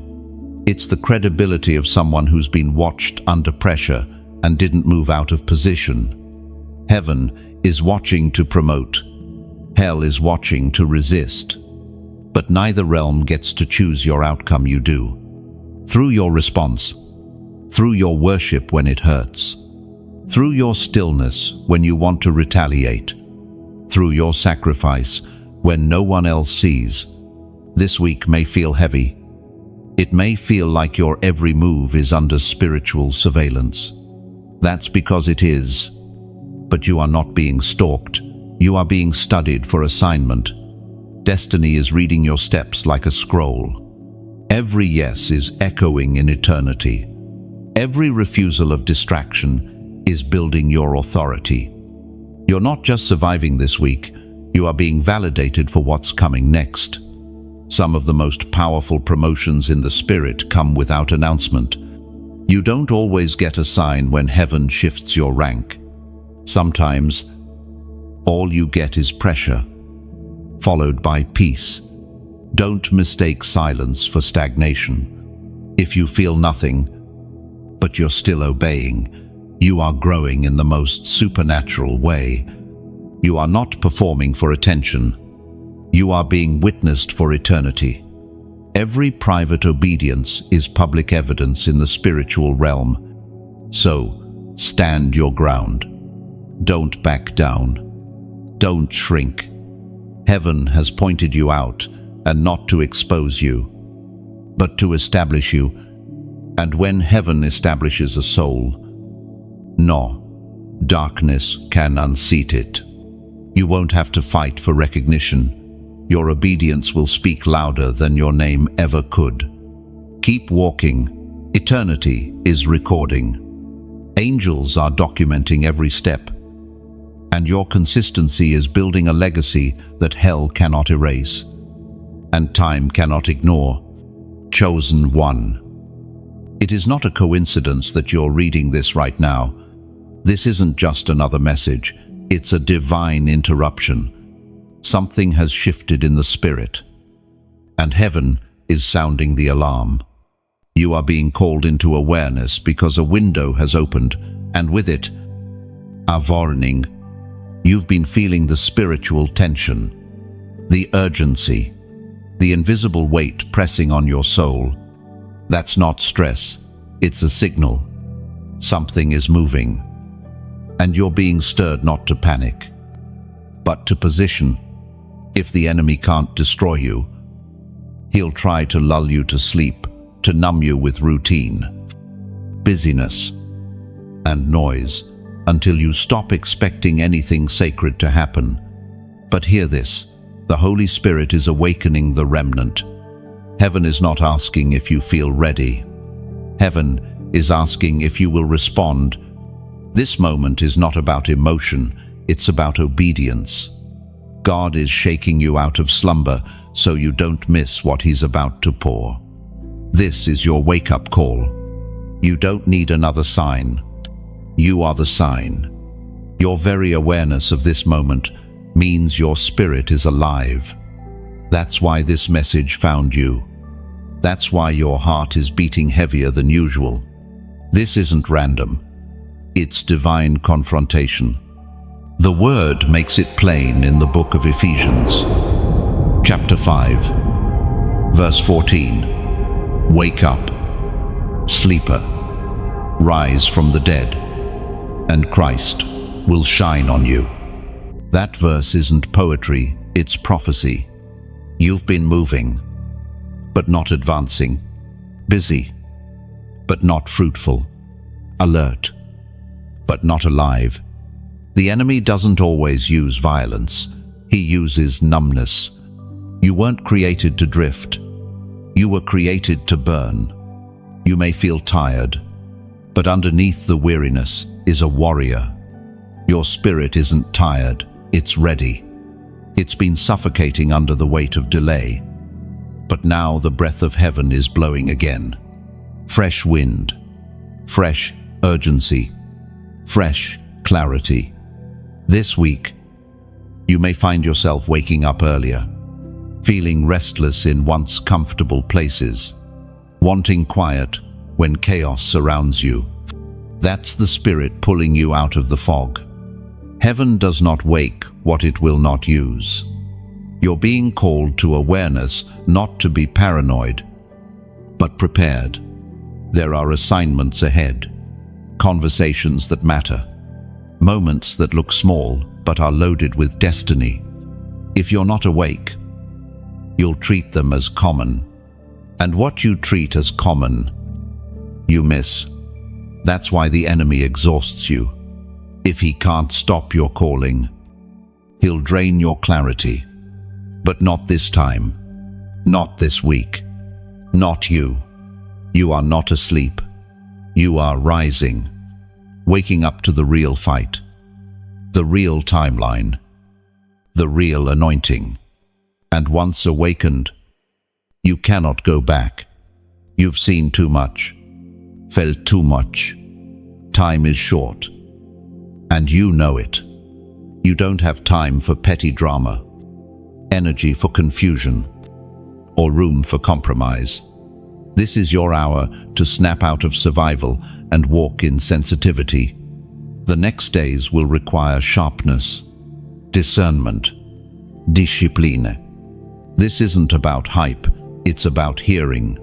It's the credibility of someone who's been watched under pressure and didn't move out of position. Heaven is watching to promote. Hell is watching to resist. But neither realm gets to choose your outcome. You do. Through your response, through your worship when it hurts, through your stillness when you want to retaliate, through your sacrifice when no one else sees. This week may feel heavy. It may feel like your every move is under spiritual surveillance. That's because it is. But you are not being stalked. You are being studied for assignment. Destiny is reading your steps like a scroll. Every yes is echoing in eternity. Every refusal of distraction is building your authority. You're not just surviving this week, you are being validated for what's coming next. Some of the most powerful promotions in the spirit come without announcement. You don't always get a sign when heaven shifts your rank. Sometimes, all you get is pressure, followed by peace. Don't mistake silence for stagnation. If you feel nothing, but you're still obeying, you are growing in the most supernatural way. You are not performing for attention. You are being witnessed for eternity. Every private obedience is public evidence in the spiritual realm. So, stand your ground. Don't back down. Don't shrink. Heaven has pointed you out, and not to expose you, but to establish you. And when heaven establishes a soul, no darkness can unseat it. You won't have to fight for recognition. Your obedience will speak louder than your name ever could. Keep walking. Eternity is recording. Angels are documenting every step. And your consistency is building a legacy that hell cannot erase and time cannot ignore. Chosen one. It is not a coincidence that you're reading this right now. This isn't just another message. It's a divine interruption. Something has shifted in the spirit, and heaven is sounding the alarm. You are being called into awareness because a window has opened, and with it, a warning. You've been feeling the spiritual tension, the urgency, the invisible weight pressing on your soul. That's not stress, it's a signal. Something is moving, and you're being stirred not to panic, but to position. If the enemy can't destroy you, he'll try to lull you to sleep, to numb you with routine, busyness, and noise, until you stop expecting anything sacred to happen. But hear this, the Holy Spirit is awakening the remnant. Heaven is not asking if you feel ready. Heaven is asking if you will respond. This moment is not about emotion, it's about obedience. God is shaking you out of slumber so you don't miss what He's about to pour. This is your wake-up call. You don't need another sign. You are the sign. Your very awareness of this moment means your spirit is alive. That's why this message found you. That's why your heart is beating heavier than usual. This isn't random. It's divine confrontation. The Word makes it plain in the book of Ephesians, chapter 5, verse 14. Wake up, sleeper, rise from the dead, and Christ will shine on you. That verse isn't poetry, it's prophecy. You've been moving, but not advancing. Busy, but not fruitful. Alert, but not alive. The enemy doesn't always use violence. He uses numbness. You weren't created to drift. You were created to burn. You may feel tired, but underneath the weariness is a warrior. Your spirit isn't tired, it's ready. It's been suffocating under the weight of delay. But now the breath of heaven is blowing again. Fresh wind, fresh urgency, fresh clarity. This week, you may find yourself waking up earlier, feeling restless in once comfortable places, wanting quiet when chaos surrounds you. That's the Spirit pulling you out of the fog. Heaven does not wake what it will not use. You're being called to awareness, not to be paranoid, but prepared. There are assignments ahead, conversations that matter, moments that look small but are loaded with destiny. If you're not awake, you'll treat them as common. And what you treat as common, you miss. That's why the enemy exhausts you. If he can't stop your calling, he'll drain your clarity. But not this time. Not this week. Not you. You are not asleep. You are rising. Waking up to the real fight. The real timeline. The real anointing. And once awakened, you cannot go back. You've seen too much. Felt too much. Time is short. And you know it. You don't have time for petty drama, energy for confusion, or room for compromise. This is your hour to snap out of survival and walk in sensitivity. The next days will require sharpness, discernment, discipline. This isn't about hype, it's about hearing.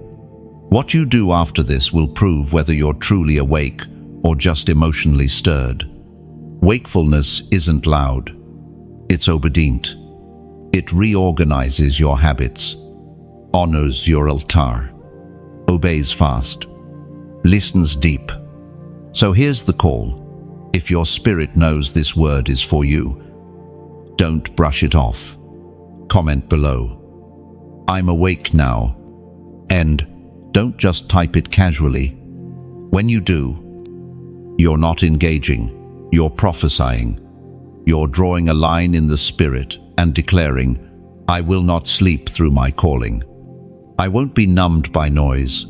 What you do after this will prove whether you're truly awake or just emotionally stirred. Wakefulness isn't loud, it's obedient. It reorganizes your habits, honors your altar, obeys fast, listens deep. So here's the call. If your spirit knows this word is for you, Don't brush it off. Comment below, "I'm awake now." And don't just type it casually. When you do, you're not engaging, you're prophesying. You're drawing a line in the spirit and declaring, "I will not sleep through my calling. I won't be numbed by noise.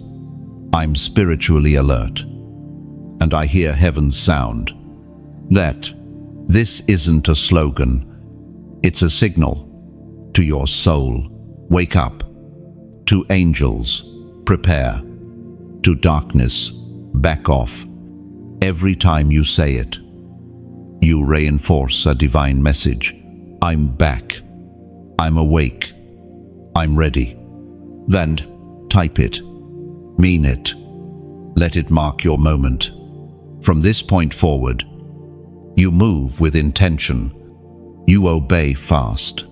I'm spiritually alert, and I hear heaven's sound." This isn't a slogan. It's a signal to your soul, "Wake up." To angels, "Prepare." To darkness, "Back off." Every time you say it, you reinforce a divine message. I'm back. I'm awake. I'm ready. Then type it. Mean it. Let it mark your moment. From this point forward, you move with intention. You obey fast.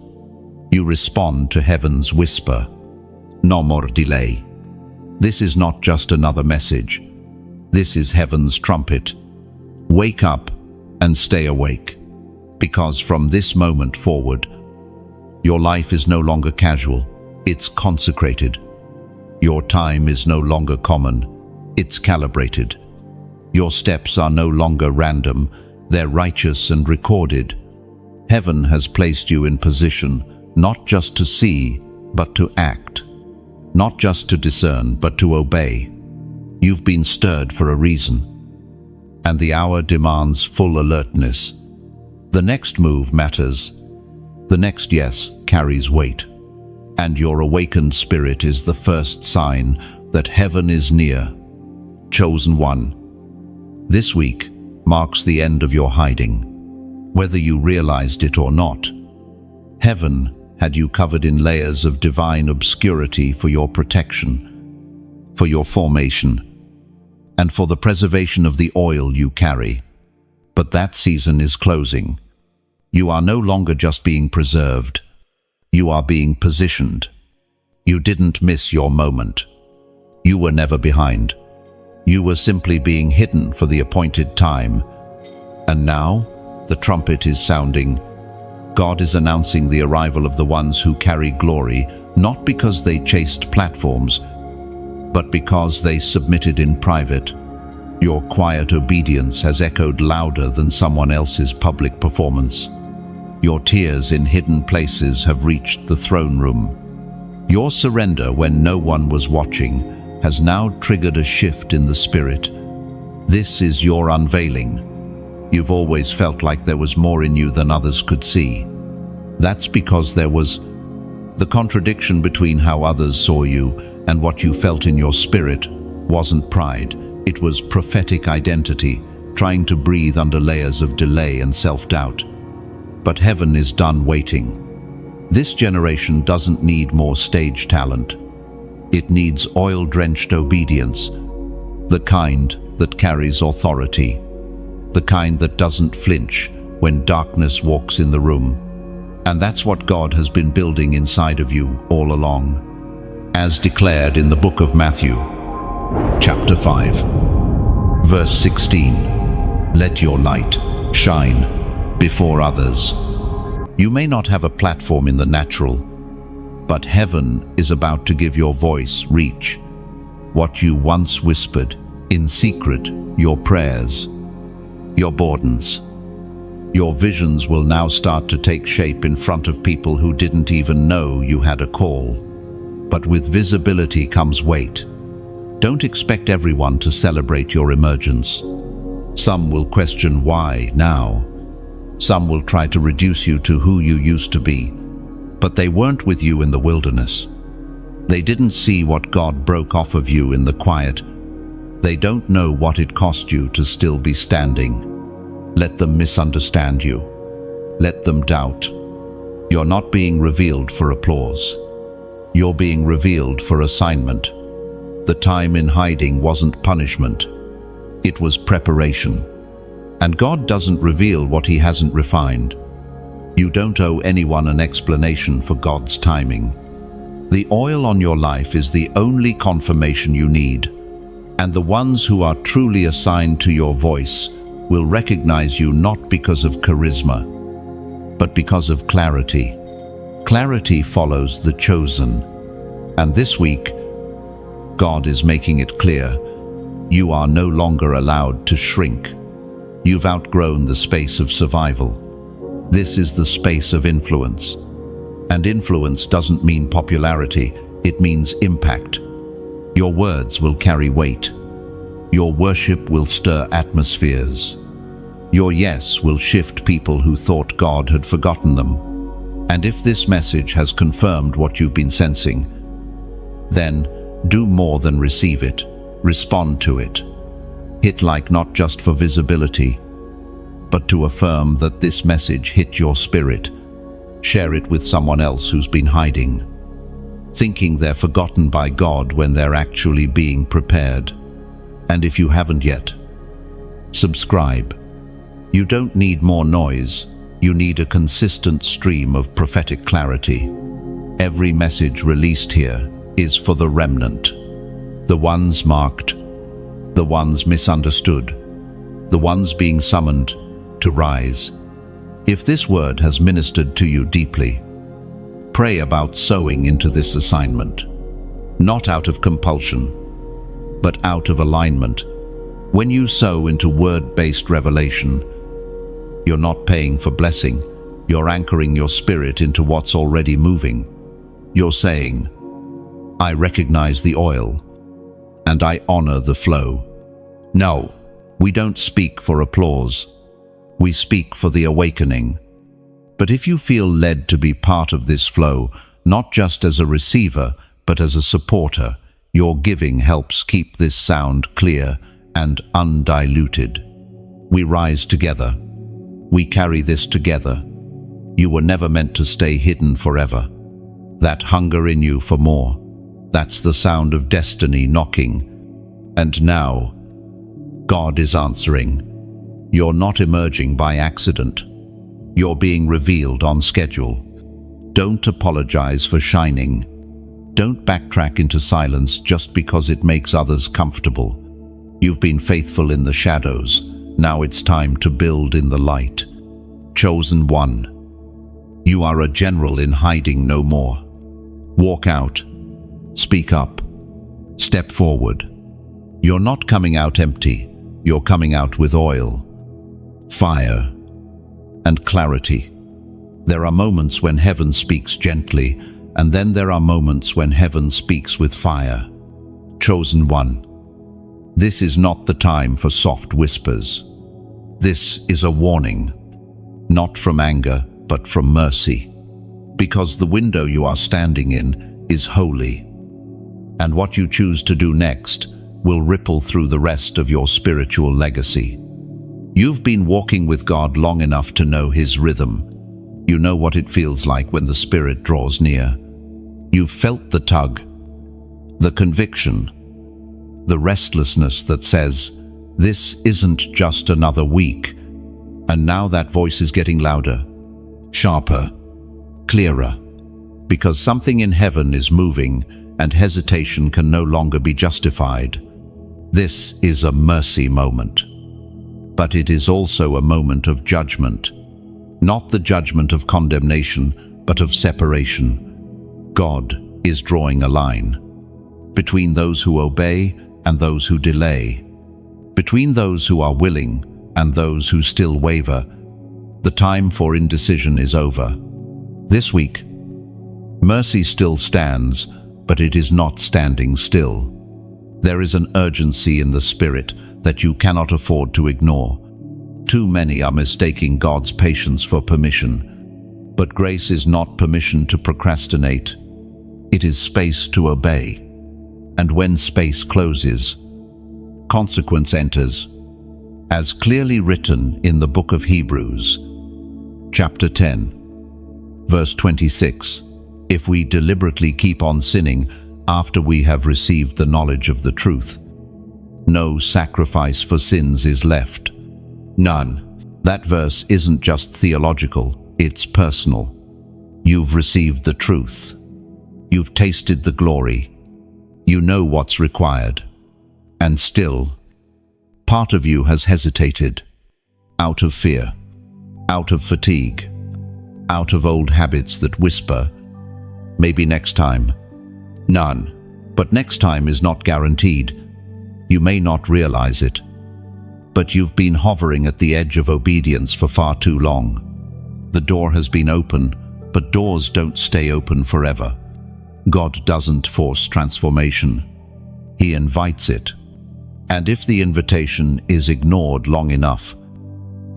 You respond to heaven's whisper. No more delay. This is not just another message. This is heaven's trumpet. Wake up and stay awake, because from this moment forward, your life is no longer casual, it's consecrated. Your time is no longer common, it's calibrated. Your steps are no longer random, they're righteous and recorded. Heaven has placed you in position, not just to see, but to act. Not just to discern, but to obey. You've been stirred for a reason, and the hour demands full alertness. The next move matters. The next yes carries weight. And your awakened spirit is the first sign that heaven is near. Chosen one. This week marks the end of your hiding. Whether you realized it or not, heaven had you covered in layers of divine obscurity for your protection, for your formation, and for the preservation of the oil you carry. But that season is closing. You are no longer just being preserved. You are being positioned. You didn't miss your moment. You were never behind. You were simply being hidden for the appointed time. And now, the trumpet is sounding. God is announcing the arrival of the ones who carry glory, not because they chased platforms, but because they submitted in private. Your quiet obedience has echoed louder than someone else's public performance. Your tears in hidden places have reached the throne room. Your surrender when no one was watching has now triggered a shift in the spirit. This is your unveiling. You've always felt like there was more in you than others could see. That's because there was the contradiction between how others saw you and what you felt in your spirit wasn't pride. It was prophetic identity, trying to breathe under layers of delay and self-doubt. But heaven is done waiting. This generation doesn't need more stage talent. It needs oil-drenched obedience, the kind that carries authority, the kind that doesn't flinch when darkness walks in the room. And that's what God has been building inside of you all along. As declared in the book of Matthew, chapter 5, verse 16, "Let your light shine before others." You may not have a platform in the natural, but heaven is about to give your voice reach. What you once whispered in secret, your prayers, your burdens, your visions will now start to take shape in front of people who didn't even know you had a call. But with visibility comes weight. Don't expect everyone to celebrate your emergence. Some will question why now. Some will try to reduce you to who you used to be. But they weren't with you in the wilderness. They didn't see what God broke off of you in the quiet. They don't know what it cost you to still be standing. Let them misunderstand you. Let them doubt. You're not being revealed for applause. You're being revealed for assignment. The time in hiding wasn't punishment. It was preparation. And God doesn't reveal what He hasn't refined. You don't owe anyone an explanation for God's timing. The oil on your life is the only confirmation you need. And the ones who are truly assigned to your voice will recognize you not because of charisma, but because of clarity. Clarity follows the chosen. And this week, God is making it clear, you are no longer allowed to shrink. You've outgrown the space of survival. This is the space of influence. And influence doesn't mean popularity, it means impact. Your words will carry weight. Your worship will stir atmospheres. Your yes will shift people who thought God had forgotten them. And if this message has confirmed what you've been sensing, then do more than receive it. Respond to it. Hit like not just for visibility, but to affirm that this message hit your spirit. Share it with someone else who's been hiding, thinking they're forgotten by God when they're actually being prepared. And if you haven't yet, subscribe. You don't need more noise, you need a consistent stream of prophetic clarity. Every message released here is for the remnant. The ones marked, the ones misunderstood, the ones being summoned to rise. If this word has ministered to you deeply, pray about sowing into this assignment, not out of compulsion, but out of alignment. When you sow into word-based revelation, you're not paying for blessing, you're anchoring your spirit into what's already moving. You're saying, I recognize the oil, and I honor the flow. No, we don't speak for applause. We speak for the awakening. But if you feel led to be part of this flow, not just as a receiver, but as a supporter, your giving helps keep this sound clear and undiluted. We rise together. We carry this together. You were never meant to stay hidden forever. That hunger in you for more, that's the sound of destiny knocking. And now, God is answering. You're not emerging by accident. You're being revealed on schedule. Don't apologize for shining. Don't backtrack into silence just because it makes others comfortable. You've been faithful in the shadows. Now it's time to build in the light. Chosen one. You are a general in hiding no more. Walk out. Speak up. Step forward. You're not coming out empty. You're coming out with oil, fire, and clarity. There are moments when heaven speaks gently, and then there are moments when heaven speaks with fire. Chosen one. This is not the time for soft whispers. This is a warning, not from anger, but from mercy. Because the window you are standing in is holy. And what you choose to do next will ripple through the rest of your spiritual legacy. You've been walking with God long enough to know His rhythm. You know what it feels like when the Spirit draws near. You've felt the tug, the conviction, the restlessness that says, this isn't just another week. And now that voice is getting louder, sharper, clearer, because something in heaven is moving and hesitation can no longer be justified. This is a mercy moment. But it is also a moment of judgment. Not the judgment of condemnation, but of separation. God is drawing a line between those who obey and those who delay, between those who are willing and those who still waver. The time for indecision is over. This week, mercy still stands, but it is not standing still. There is an urgency in the Spirit that you cannot afford to ignore. Too many are mistaking God's patience for permission. But grace is not permission to procrastinate. It is space to obey. And when space closes, consequence enters. As clearly written in the book of Hebrews, chapter 10, verse 26, if we deliberately keep on sinning after we have received the knowledge of the truth, no sacrifice for sins is left. None. That verse isn't just theological, it's personal. You've received the truth. You've tasted the glory. You know what's required. And still, part of you has hesitated, out of fear, out of fatigue, out of old habits that whisper, maybe next time. None. But next time is not guaranteed. You may not realize it, but you've been hovering at the edge of obedience for far too long. The door has been open, but doors don't stay open forever. God doesn't force transformation. He invites it. And if the invitation is ignored long enough,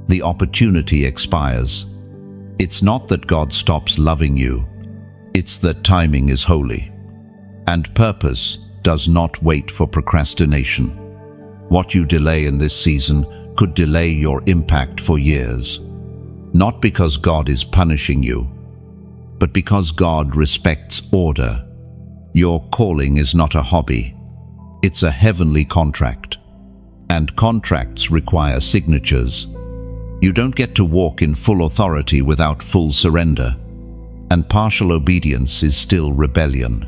the opportunity expires. It's not that God stops loving you. It's that timing is holy. And purpose does not wait for procrastination. What you delay in this season could delay your impact for years. Not because God is punishing you, but because God respects order. Your calling is not a hobby. It's a heavenly contract. And contracts require signatures. You don't get to walk in full authority without full surrender. And partial obedience is still rebellion.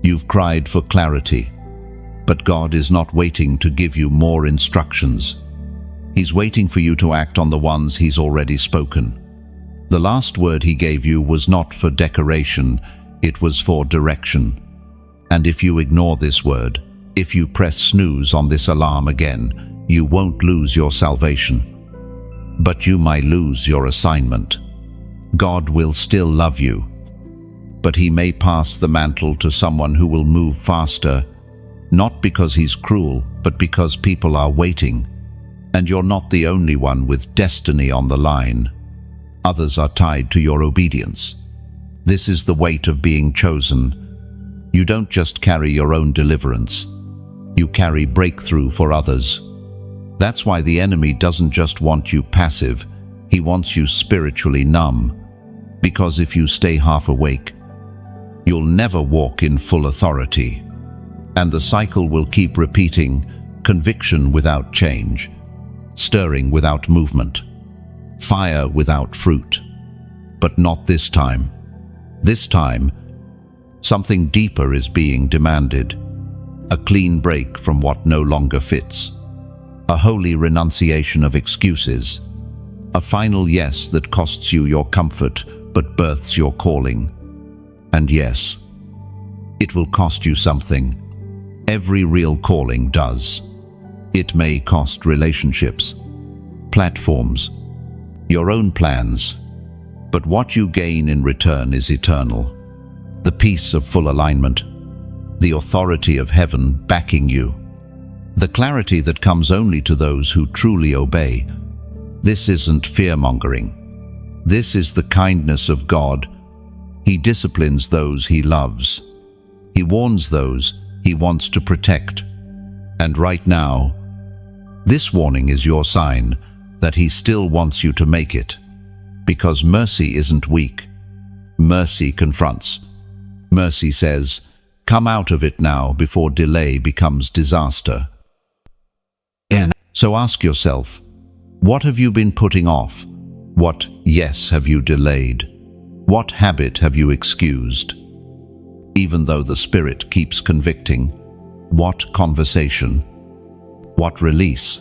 You've cried for clarity, but God is not waiting to give you more instructions. He's waiting for you to act on the ones He's already spoken. The last word He gave you was not for decoration, it was for direction. And if you ignore this word, if you press snooze on this alarm again, you won't lose your salvation. But you might lose your assignment. God will still love you, but He may pass the mantle to someone who will move faster, not because He's cruel, but because people are waiting. And you're not the only one with destiny on the line. Others are tied to your obedience. This is the weight of being chosen. You don't just carry your own deliverance. You carry breakthrough for others. That's why the enemy doesn't just want you passive. He wants you spiritually numb. Because if you stay half awake, you'll never walk in full authority. And the cycle will keep repeating, conviction without change, stirring without movement, fire without fruit. But not this time. This time, something deeper is being demanded. A clean break from what no longer fits. A holy renunciation of excuses. A final yes that costs you your comfort but births your calling. And yes, it will cost you something. Every real calling does. It may cost relationships, platforms, your own plans, but what you gain in return is eternal. The peace of full alignment, the authority of heaven backing you, the clarity that comes only to those who truly obey. This isn't fear-mongering. This is the kindness of God. He disciplines those He loves. He warns those He wants to protect. And right now, this warning is your sign that He still wants you to make it. Because mercy isn't weak. Mercy confronts. Mercy says, come out of it now before delay becomes disaster. And so ask yourself, what have you been putting off? What yes have you delayed? What habit have you excused? Even though the Spirit keeps convicting, what conversation? What release?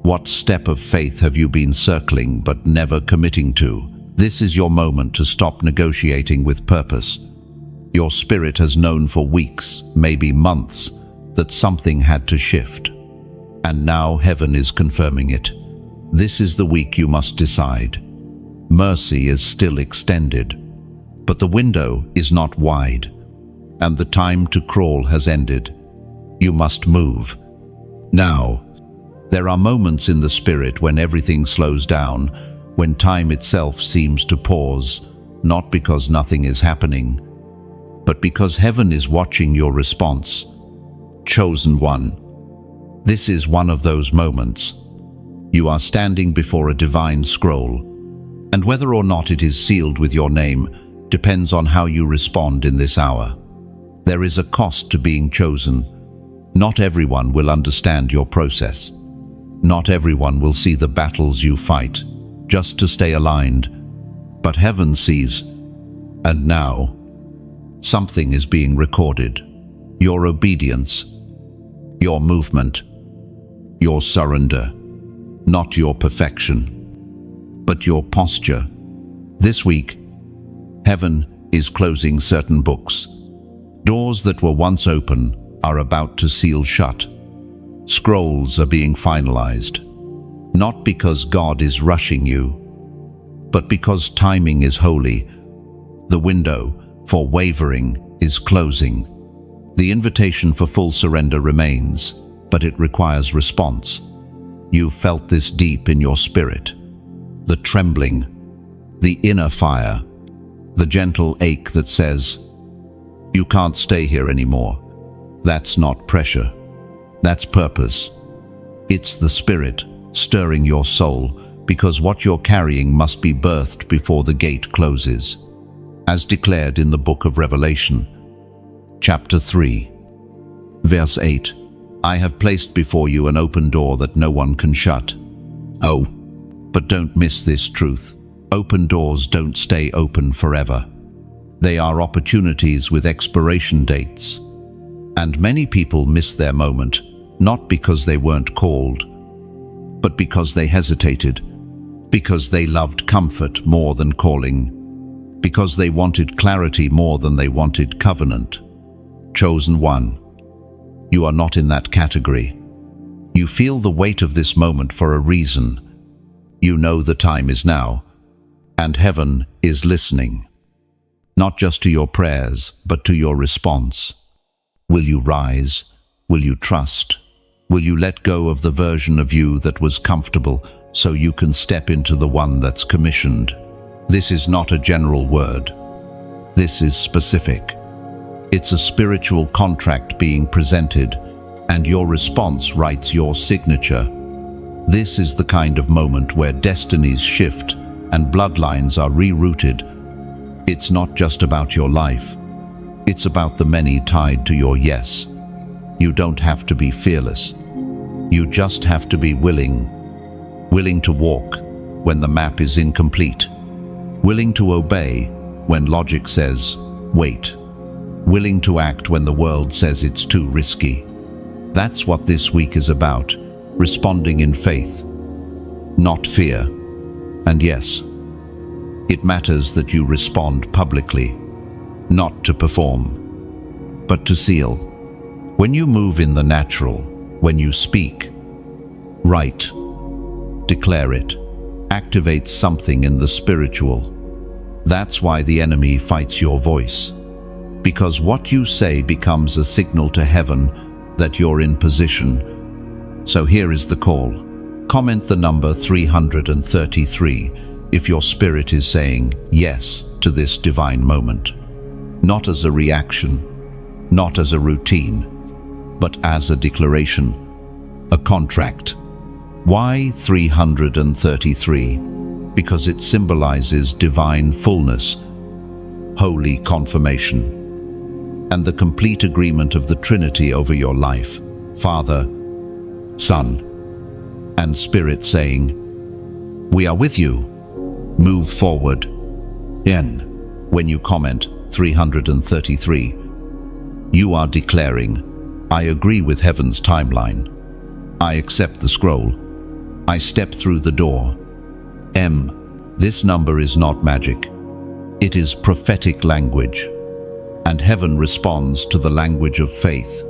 What step of faith have you been circling but never committing to? This is your moment to stop negotiating with purpose. Your spirit has known for weeks, maybe months, that something had to shift. And now heaven is confirming it. This is the week you must decide. Mercy is still extended, but the window is not wide, and the time to crawl has ended. You must move. Now, there are moments in the Spirit when everything slows down, when time itself seems to pause, not because nothing is happening, but because heaven is watching your response. Chosen one. This is one of those moments. You are standing before a divine scroll, and whether or not it is sealed with your name depends on how you respond in this hour. There is a cost to being chosen. Not everyone will understand your process. Not everyone will see the battles you fight just to stay aligned. But heaven sees. And now, something is being recorded. Your obedience, your movement, your surrender. Not your perfection, but your posture. This week, heaven is closing certain books. Doors that were once open are about to seal shut. Scrolls are being finalized, not because God is rushing you, but because timing is holy. The window for wavering is closing. The invitation for full surrender remains, but it requires response. You've felt this deep in your spirit. The trembling, the inner fire, the gentle ache that says, "You can't stay here anymore." That's not pressure. That's purpose. It's the Spirit stirring your soul, because what you're carrying must be birthed before the gate closes. As declared in the book of Revelation, chapter 3, verse 8, "I have placed before you an open door that no one can shut." Oh, but don't miss this truth. Open doors don't stay open forever. They are opportunities with expiration dates. And many people miss their moment, not because they weren't called, but because they hesitated, because they loved comfort more than calling, because they wanted clarity more than they wanted covenant. Chosen one, you are not in that category. You feel the weight of this moment for a reason. You know the time is now, and heaven is listening. Not just to your prayers, but to your response. Will you rise? Will you trust? Will you let go of the version of you that was comfortable so you can step into the one that's commissioned? This is not a general word. This is specific. It's a spiritual contract being presented, and your response writes your signature. This is the kind of moment where destinies shift and bloodlines are rerouted. It's not just about your life. It's about the many tied to your yes. You don't have to be fearless. You just have to be willing. Willing to walk when the map is incomplete. Willing to obey when logic says, wait. Willing to act when the world says it's too risky. That's what this week is about, responding in faith, not fear. And yes, it matters that you respond publicly, not to perform, but to seal. When you move in the natural, when you speak, write, declare it, activate something in the spiritual. That's why the enemy fights your voice. Because what you say becomes a signal to heaven that you're in position. So here is the call. Comment the number 333 if your spirit is saying yes to this divine moment. Not as a reaction, not as a routine, but as a declaration, a contract. Why 333? Because it symbolizes divine fullness, holy confirmation, and the complete agreement of the Trinity over your life, Father, Son, and Spirit saying, "We are with you. Move forward." When you comment 333, you are declaring, "I agree with heaven's timeline. I accept the scroll. I step through the door." This number is not magic. It is prophetic language, and heaven responds to the language of faith.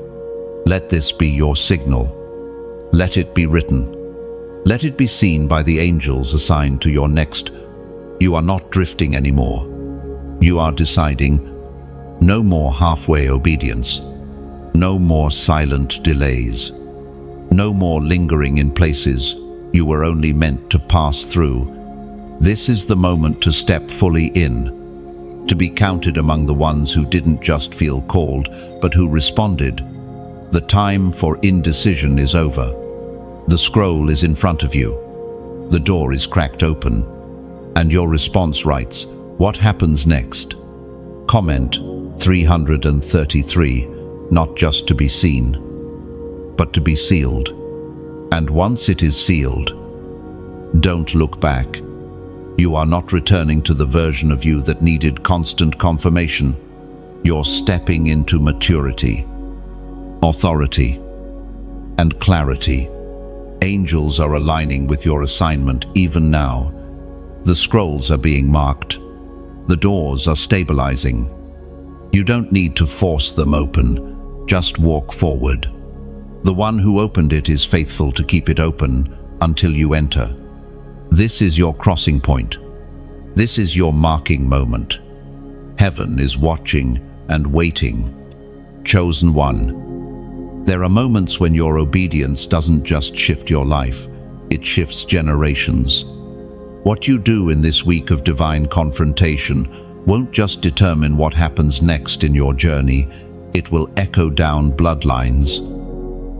Let this be your signal. Let it be written. Let it be seen by the angels assigned to your next. You are not drifting anymore. You are deciding, no more halfway obedience, no more silent delays, no more lingering in places you were only meant to pass through. This is the moment to step fully in, to be counted among the ones who didn't just feel called, but who responded. The time for indecision is over. The scroll is in front of you. The door is cracked open, and your response writes, what happens next? Comment 333, not just to be seen, but to be sealed. And once it is sealed, don't look back. You are not returning to the version of you that needed constant confirmation. You're stepping into maturity, authority, and clarity. Angels are aligning with your assignment even now. The scrolls are being marked, The doors are stabilizing. You don't need to force them open, just walk forward. The one who opened it is faithful to keep it open until you enter. This is your crossing point. This is your marking moment. Heaven is watching and waiting. Chosen one. There are moments when your obedience doesn't just shift your life, it shifts generations. What you do in this week of divine confrontation won't just determine what happens next in your journey, it will echo down bloodlines.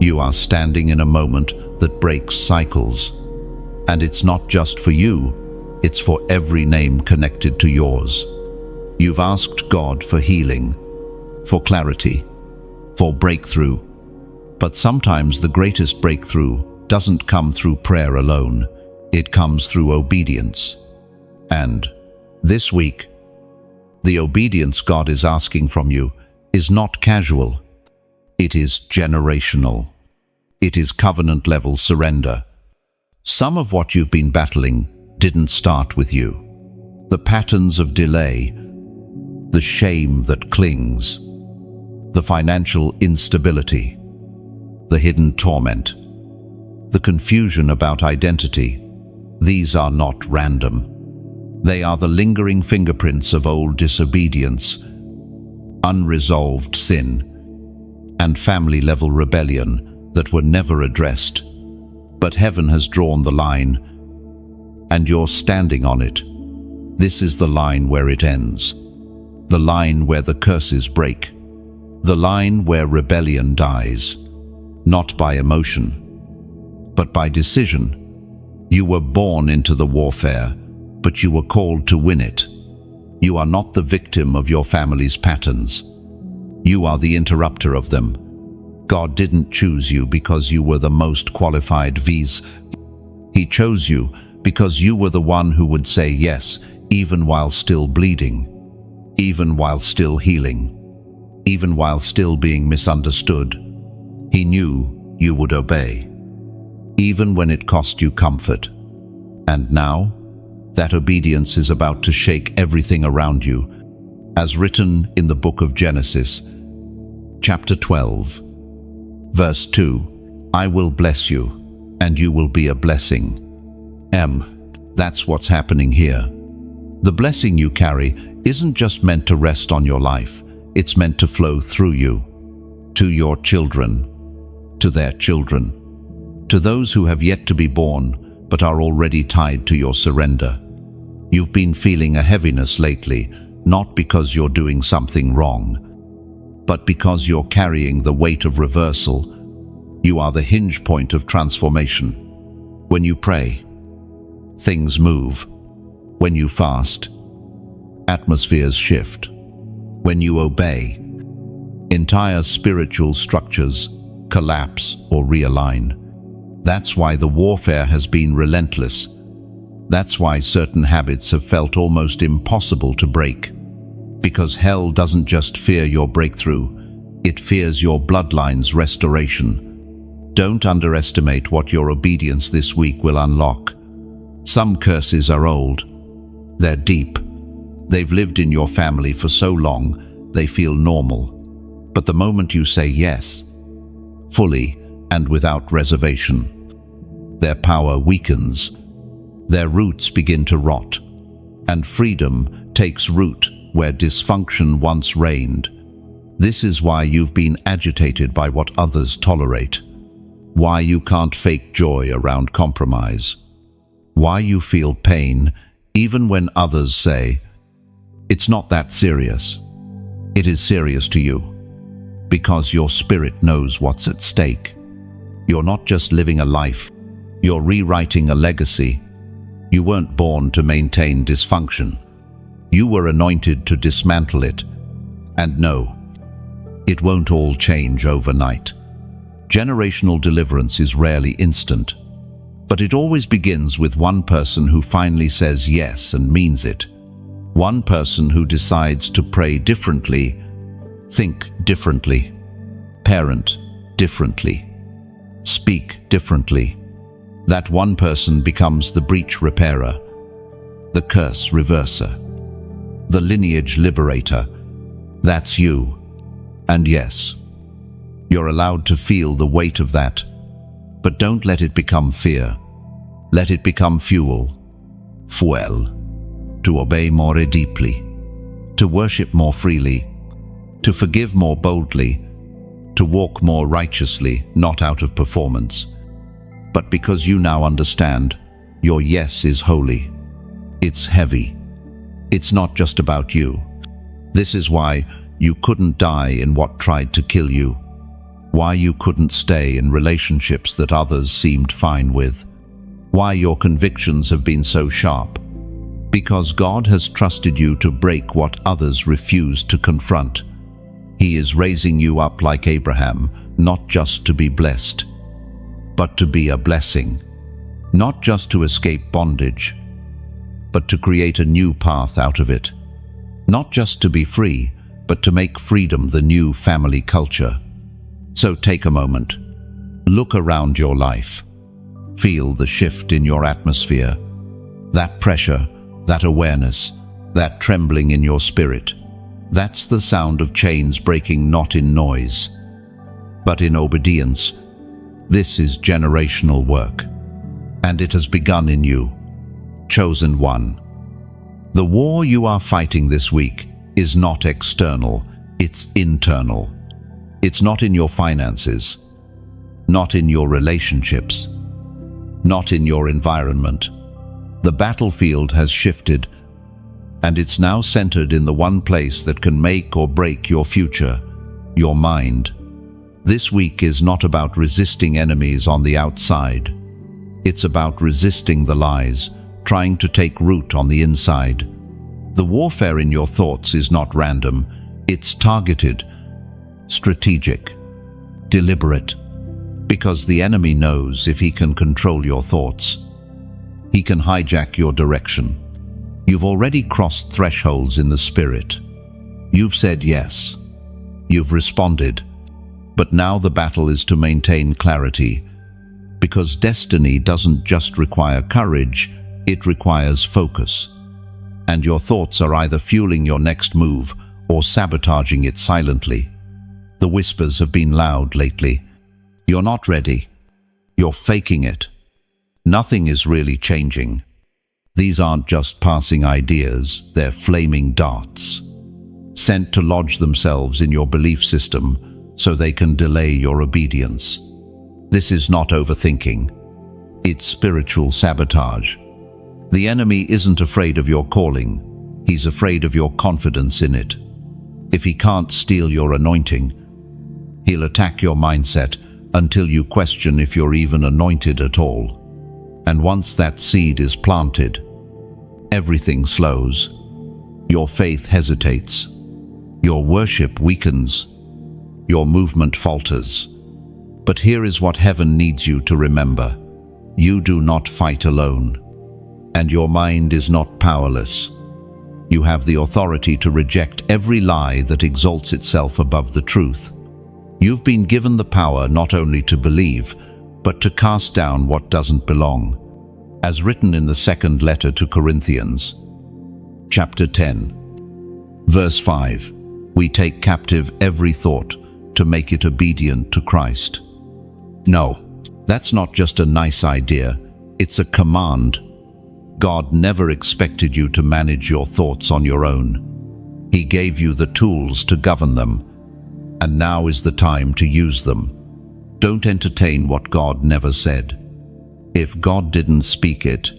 You are standing in a moment that breaks cycles. And it's not just for you, it's for every name connected to yours. You've asked God for healing, for clarity, for breakthrough. But sometimes the greatest breakthrough doesn't come through prayer alone, it comes through obedience. And this week, the obedience God is asking from you is not casual. It is generational. It is covenant-level surrender. Some of what you've been battling didn't start with you. The patterns of delay, the shame that clings, the financial instability, the hidden torment, the confusion about identity, these are not random. They are the lingering fingerprints of old disobedience, unresolved sin, and family-level rebellion that were never addressed. But heaven has drawn the line, and you're standing on it. This is the line where it ends. The line where the curses break. The line where rebellion dies. Not by emotion, but by decision. You were born into the warfare, but you were called to win it. You are not the victim of your family's patterns. You are the interrupter of them. God didn't choose you because you were the most qualified visa. He chose you because you were the one who would say yes, even while still bleeding, even while still healing, even while still being misunderstood. He knew you would obey, even when it cost you comfort. And now, that obedience is about to shake everything around you, as written in the book of Genesis, chapter 12, verse 2, I will bless you, and you will be a blessing. That's what's happening here. The blessing you carry isn't just meant to rest on your life, it's meant to flow through you, to your children, to their children, to those who have yet to be born but are already tied to your surrender. You've been feeling a heaviness lately, not because you're doing something wrong, but because you're carrying the weight of reversal. You are the hinge point of transformation. When you pray, things move. When you fast, atmospheres shift. When you obey, entire spiritual structures collapse or realign. That's why the warfare has been relentless. That's why certain habits have felt almost impossible to break. Because hell doesn't just fear your breakthrough, it fears your bloodline's restoration. Don't underestimate what your obedience this week will unlock. Some curses are old. They're deep. They've lived in your family for so long, they feel normal. But the moment you say yes, fully and without reservation, their power weakens. Their roots begin to rot, and freedom takes root where dysfunction once reigned. This is why you've been agitated by what others tolerate, why you can't fake joy around compromise, why you feel pain even when others say, it's not that serious. It is serious to you, because your spirit knows what's at stake. You're not just living a life, you're rewriting a legacy. You weren't born to maintain dysfunction. You were anointed to dismantle it. And no, it won't all change overnight. Generational deliverance is rarely instant, but it always begins with one person who finally says yes and means it. One person who decides to pray differently, think differently, parent differently, speak differently. That one person becomes the breach repairer, the curse reverser, the lineage liberator. That's you. And yes, you're allowed to feel the weight of that, but don't let it become fear. Let it become fuel, to obey more deeply, to worship more freely, to forgive more boldly, to walk more righteously, not out of performance, but because you now understand your yes is holy. It's heavy. It's not just about you. This is why you couldn't die in what tried to kill you, why you couldn't stay in relationships that others seemed fine with, why your convictions have been so sharp. Because God has trusted you to break what others refused to confront. He is raising you up like Abraham, not just to be blessed, but to be a blessing. Not just to escape bondage, but to create a new path out of it. Not just to be free, but to make freedom the new family culture. So take a moment. Look around your life. Feel the shift in your atmosphere. That pressure, that awareness, that trembling in your spirit. That's the sound of chains breaking, not in noise, but in obedience. This is generational work, and it has begun in you, chosen one. The war you are fighting this week is not external, it's internal. It's not in your finances, not in your relationships, not in your environment. The battlefield has shifted, and it's now centered in the one place that can make or break your future, your mind. This week is not about resisting enemies on the outside. It's about resisting the lies, trying to take root on the inside. The warfare in your thoughts is not random, it's targeted, strategic, deliberate, because the enemy knows if he can control your thoughts, he can hijack your direction. You've already crossed thresholds in the spirit. You've said yes. You've responded. But now the battle is to maintain clarity, because destiny doesn't just require courage, it requires focus. And your thoughts are either fueling your next move or sabotaging it silently. The whispers have been loud lately. You're not ready. You're faking it. Nothing is really changing. These aren't just passing ideas, they're flaming darts, sent to lodge themselves in your belief system so they can delay your obedience. This is not overthinking. It's spiritual sabotage. The enemy isn't afraid of your calling. He's afraid of your confidence in it. If he can't steal your anointing, he'll attack your mindset until you question if you're even anointed at all. And once that seed is planted, everything slows. Your faith hesitates. Your worship weakens. Your movement falters. But here is what heaven needs you to remember. You do not fight alone. And your mind is not powerless. You have the authority to reject every lie that exalts itself above the truth. You've been given the power not only to believe, but to cast down what doesn't belong. As written in the second letter to Corinthians, chapter 10, verse 5, we take captive every thought to make it obedient to Christ. No, that's not just a nice idea, it's a command. God never expected you to manage your thoughts on your own. He gave you the tools to govern them, and now is the time to use them. Don't entertain what God never said. If God didn't speak it,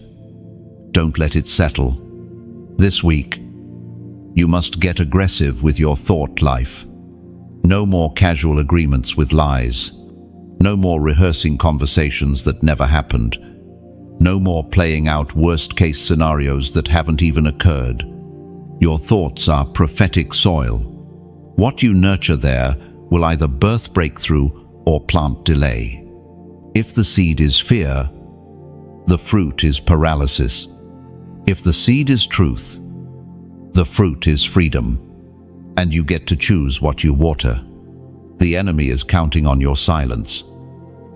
don't let it settle. This week, you must get aggressive with your thought life. No more casual agreements with lies. No more rehearsing conversations that never happened. No more playing out worst-case scenarios that haven't even occurred. Your thoughts are prophetic soil. What you nurture there will either birth breakthrough or plant delay. If the seed is fear, the fruit is paralysis. If the seed is truth, the fruit is freedom. And you get to choose what you water. The enemy is counting on your silence.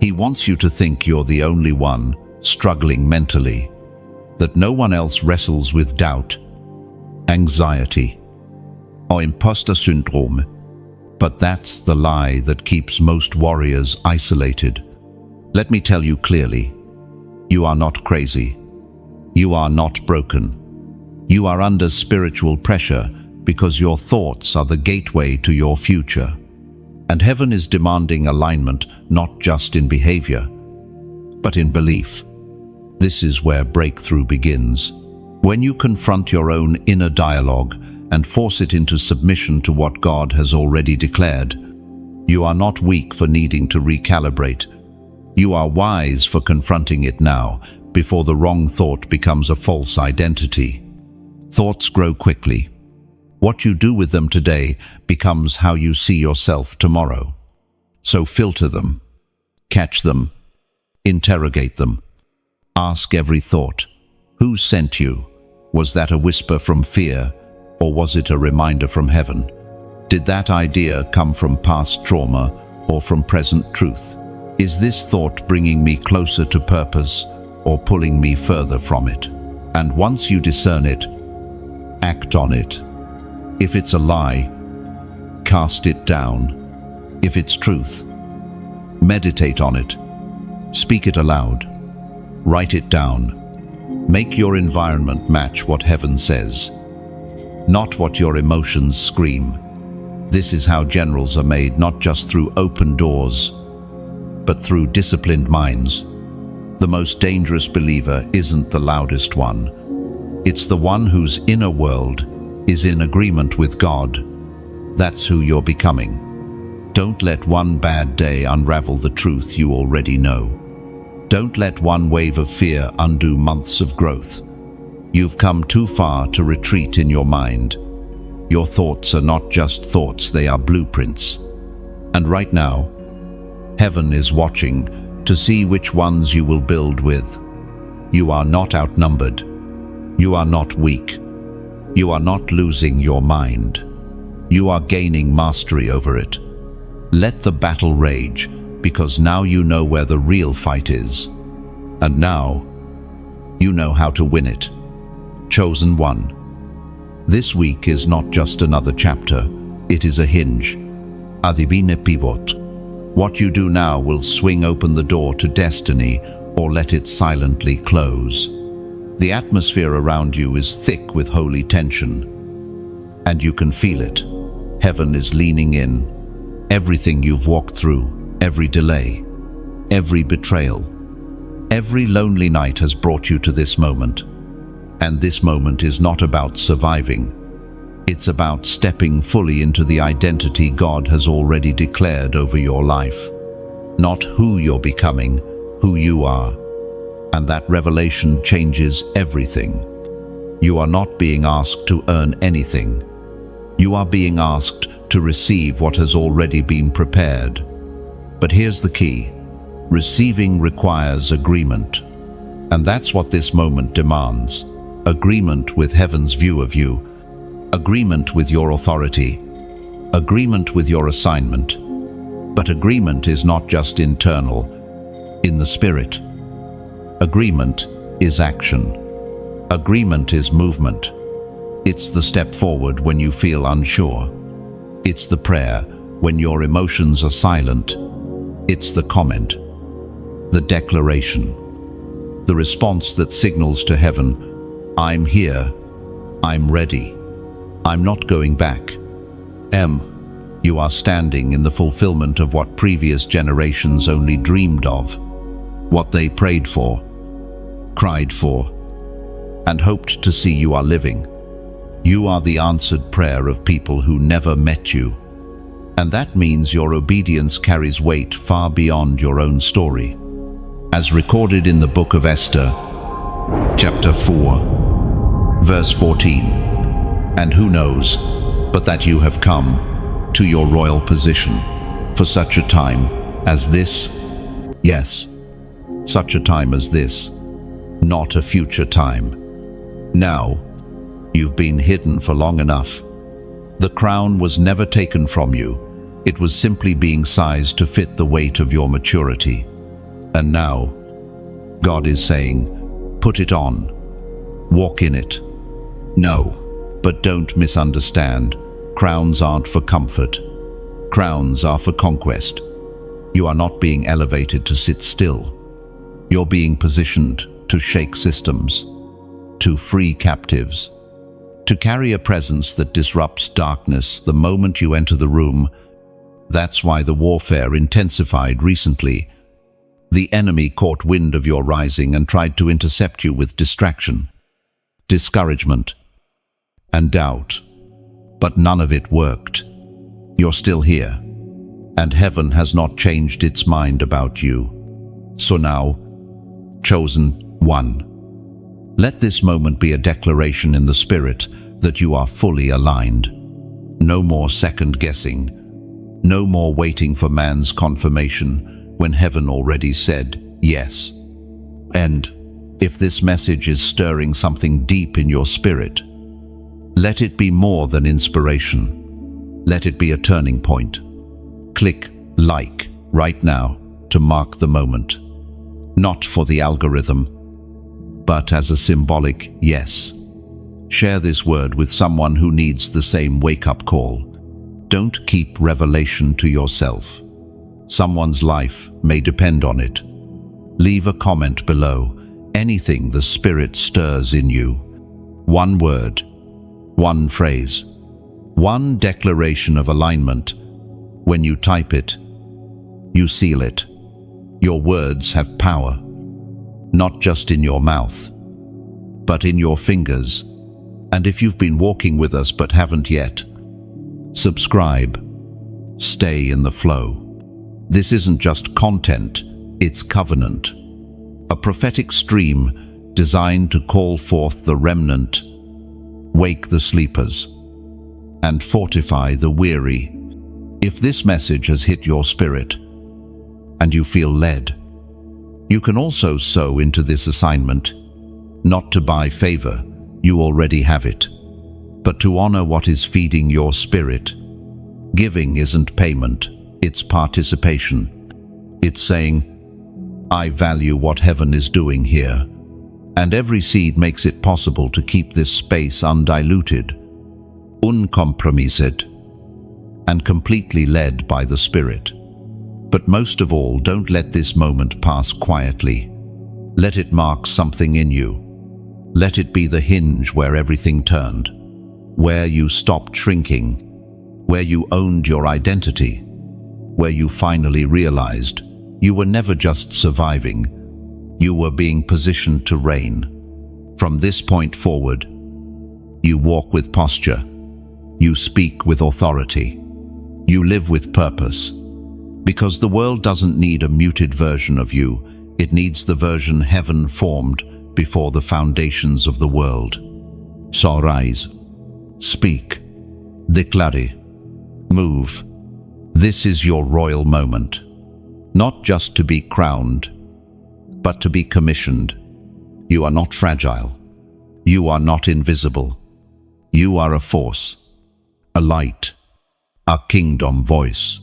He wants you to think you're the only one struggling mentally, that no one else wrestles with doubt. anxiety, or imposter syndrome. But that's the lie that keeps most warriors isolated. Let me tell you clearly, you are not crazy. You are not broken. You are under spiritual pressure because your thoughts are the gateway to your future. And heaven is demanding alignment not just in behavior, but in belief. This is where breakthrough begins. When you confront your own inner dialogue and force it into submission to what God has already declared, you are not weak for needing to recalibrate. You are wise for confronting it now, before the wrong thought becomes a false identity. Thoughts grow quickly. What you do with them today becomes how you see yourself tomorrow. So filter them, catch them, interrogate them. Ask every thought, who sent you? Was that a whisper from fear, or was it a reminder from heaven? Did that idea come from past trauma or from present truth? Is this thought bringing me closer to purpose or pulling me further from it? And once you discern it, act on it. If it's a lie, cast it down. If it's truth, meditate on it. Speak it aloud. Write it down. Make your environment match what heaven says, not what your emotions scream. This is how generals are made, not just through open doors, but through disciplined minds. The most dangerous believer isn't the loudest one. It's the one whose inner world is in agreement with God. That's who you're becoming. Don't let one bad day unravel the truth you already know. Don't let one wave of fear undo months of growth. You've come too far to retreat in your mind. Your thoughts are not just thoughts, they are blueprints. And right now, heaven is watching to see which ones you will build with. You are not outnumbered. You are not weak. You are not losing your mind. You are gaining mastery over it. Let the battle rage, because now you know where the real fight is. And now, you know how to win it. Chosen one. This week is not just another chapter, it is a hinge. Adivine pivot. What you do now will swing open the door to destiny or let it silently close. The atmosphere around you is thick with holy tension, and you can feel it. Heaven is leaning in. Everything you've walked through, every delay, every betrayal, every lonely night has brought you to this moment. And this moment is not about surviving. It's about stepping fully into the identity God has already declared over your life. Not who you're becoming, who you are. And that revelation changes everything. You are not being asked to earn anything. You are being asked to receive what has already been prepared. But here's the key. Receiving requires agreement. And that's what this moment demands. Agreement with heaven's view of you. Agreement with your authority. Agreement with your assignment. But agreement is not just internal, in the spirit. Agreement is action. Agreement is movement. It's the step forward when you feel unsure. It's the prayer when your emotions are silent. It's the comment, the declaration, the response that signals to heaven, I'm here, I'm ready, I'm not going back. You are standing in the fulfillment of what previous generations only dreamed of, what they prayed for, cried for, and hoped to see you are living. You are the answered prayer of people who never met you. And that means your obedience carries weight far beyond your own story. As recorded in the book of Esther, chapter 4, verse 14. And who knows but that you have come to your royal position for such a time as this? Yes, such a time as this, not a future time. Now, you've been hidden for long enough. The crown was never taken from you. It was simply being sized to fit the weight of your maturity. And now, God is saying, put it on. Walk in it. No, But don't misunderstand. Crowns aren't for comfort. Crowns are for conquest. You are not being elevated to sit still. You're being positioned to shake systems, to free captives, to carry a presence that disrupts darkness the moment you enter the room. That's why the warfare intensified recently. The enemy caught wind of your rising and tried to intercept you with distraction, discouragement, and doubt. But none of it worked. You're still here, and heaven has not changed its mind about you. So now, chosen one, let this moment be a declaration in the Spirit that you are fully aligned. No more second guessing. No more waiting for man's confirmation when heaven already said yes. And if this message is stirring something deep in your spirit, let it be more than inspiration. Let it be a turning point. Click like right now to mark the moment. Not for the algorithm, but as a symbolic yes. Share this word with someone who needs the same wake-up call. Don't keep revelation to yourself. Someone's life may depend on it. Leave a comment below. Anything the Spirit stirs in you. One word, one phrase, one declaration of alignment. When you type it, you seal it. Your words have power, not just in your mouth, but in your fingers. And if you've been walking with us but haven't yet, subscribe. Stay in the flow. This isn't just content, it's covenant. A prophetic stream designed to call forth the remnant, wake the sleepers, and fortify the weary. If this message has hit your spirit, and you feel led, you can also sow into this assignment, not to buy favor, you already have it, but to honor what is feeding your spirit. Giving isn't payment, it's participation. It's saying, I value what heaven is doing here, and every seed makes it possible to keep this space undiluted, uncompromised, and completely led by the Spirit. But most of all, don't let this moment pass quietly. Let it mark something in you. Let it be the hinge where everything turned, where you stopped shrinking, where you owned your identity, where you finally realized you were never just surviving, you were being positioned to reign. From this point forward, you walk with posture, you speak with authority, you live with purpose, because the world doesn't need a muted version of you, it needs the version heaven formed before the foundations of the world. So rise, speak, declare, move. This is your royal moment, not just to be crowned, but to be commissioned. You are not fragile. You are not invisible. You are a force, a light, a kingdom voice.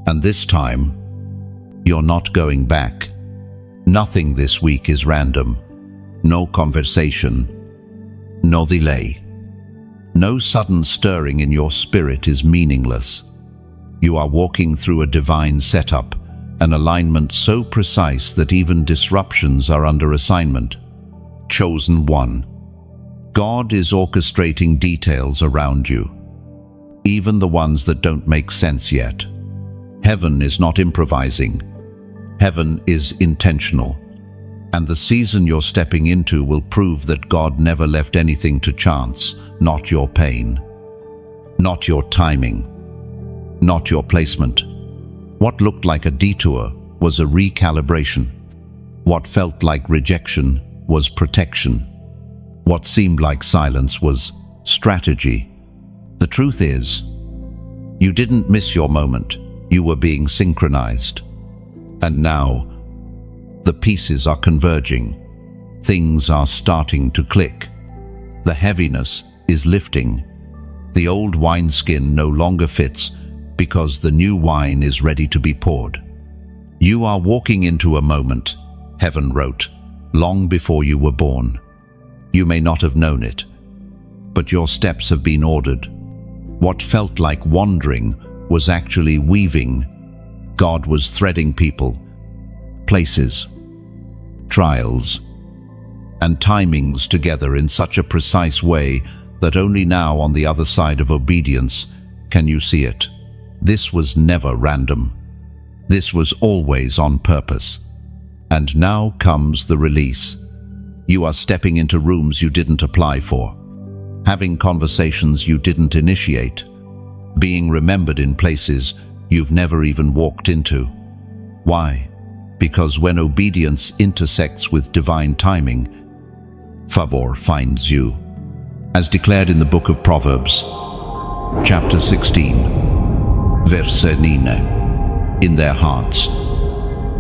And this time, you're not going back. Nothing this week is random. No conversation, no delay. No sudden stirring in your spirit is meaningless. You are walking through a divine setup, an alignment so precise that even disruptions are under assignment. Chosen one. God is orchestrating details around you, even the ones that don't make sense yet. Heaven is not improvising. Heaven is intentional. And the season you're stepping into will prove that God never left anything to chance, not your pain, not your timing, not your placement. What looked like a detour was a recalibration. What felt like rejection was protection. What seemed like silence was strategy. The truth is, you didn't miss your moment. You were being synchronized. And now, the pieces are converging. Things are starting to click. The heaviness is lifting. The old wineskin no longer fits because the new wine is ready to be poured. You are walking into a moment, heaven wrote, long before you were born. You may not have known it, but your steps have been ordered. What felt like wandering was actually weaving. God was threading people, places, trials, and timings together in such a precise way that only now, on the other side of obedience, can you see it. This was never random. This was always on purpose. And now comes the release. You are stepping into rooms you didn't apply for, having conversations you didn't initiate, being remembered in places you've never even walked into. Why? Because when obedience intersects with divine timing, favor finds you. As declared in the book of Proverbs, chapter 16, verse 9, in their hearts,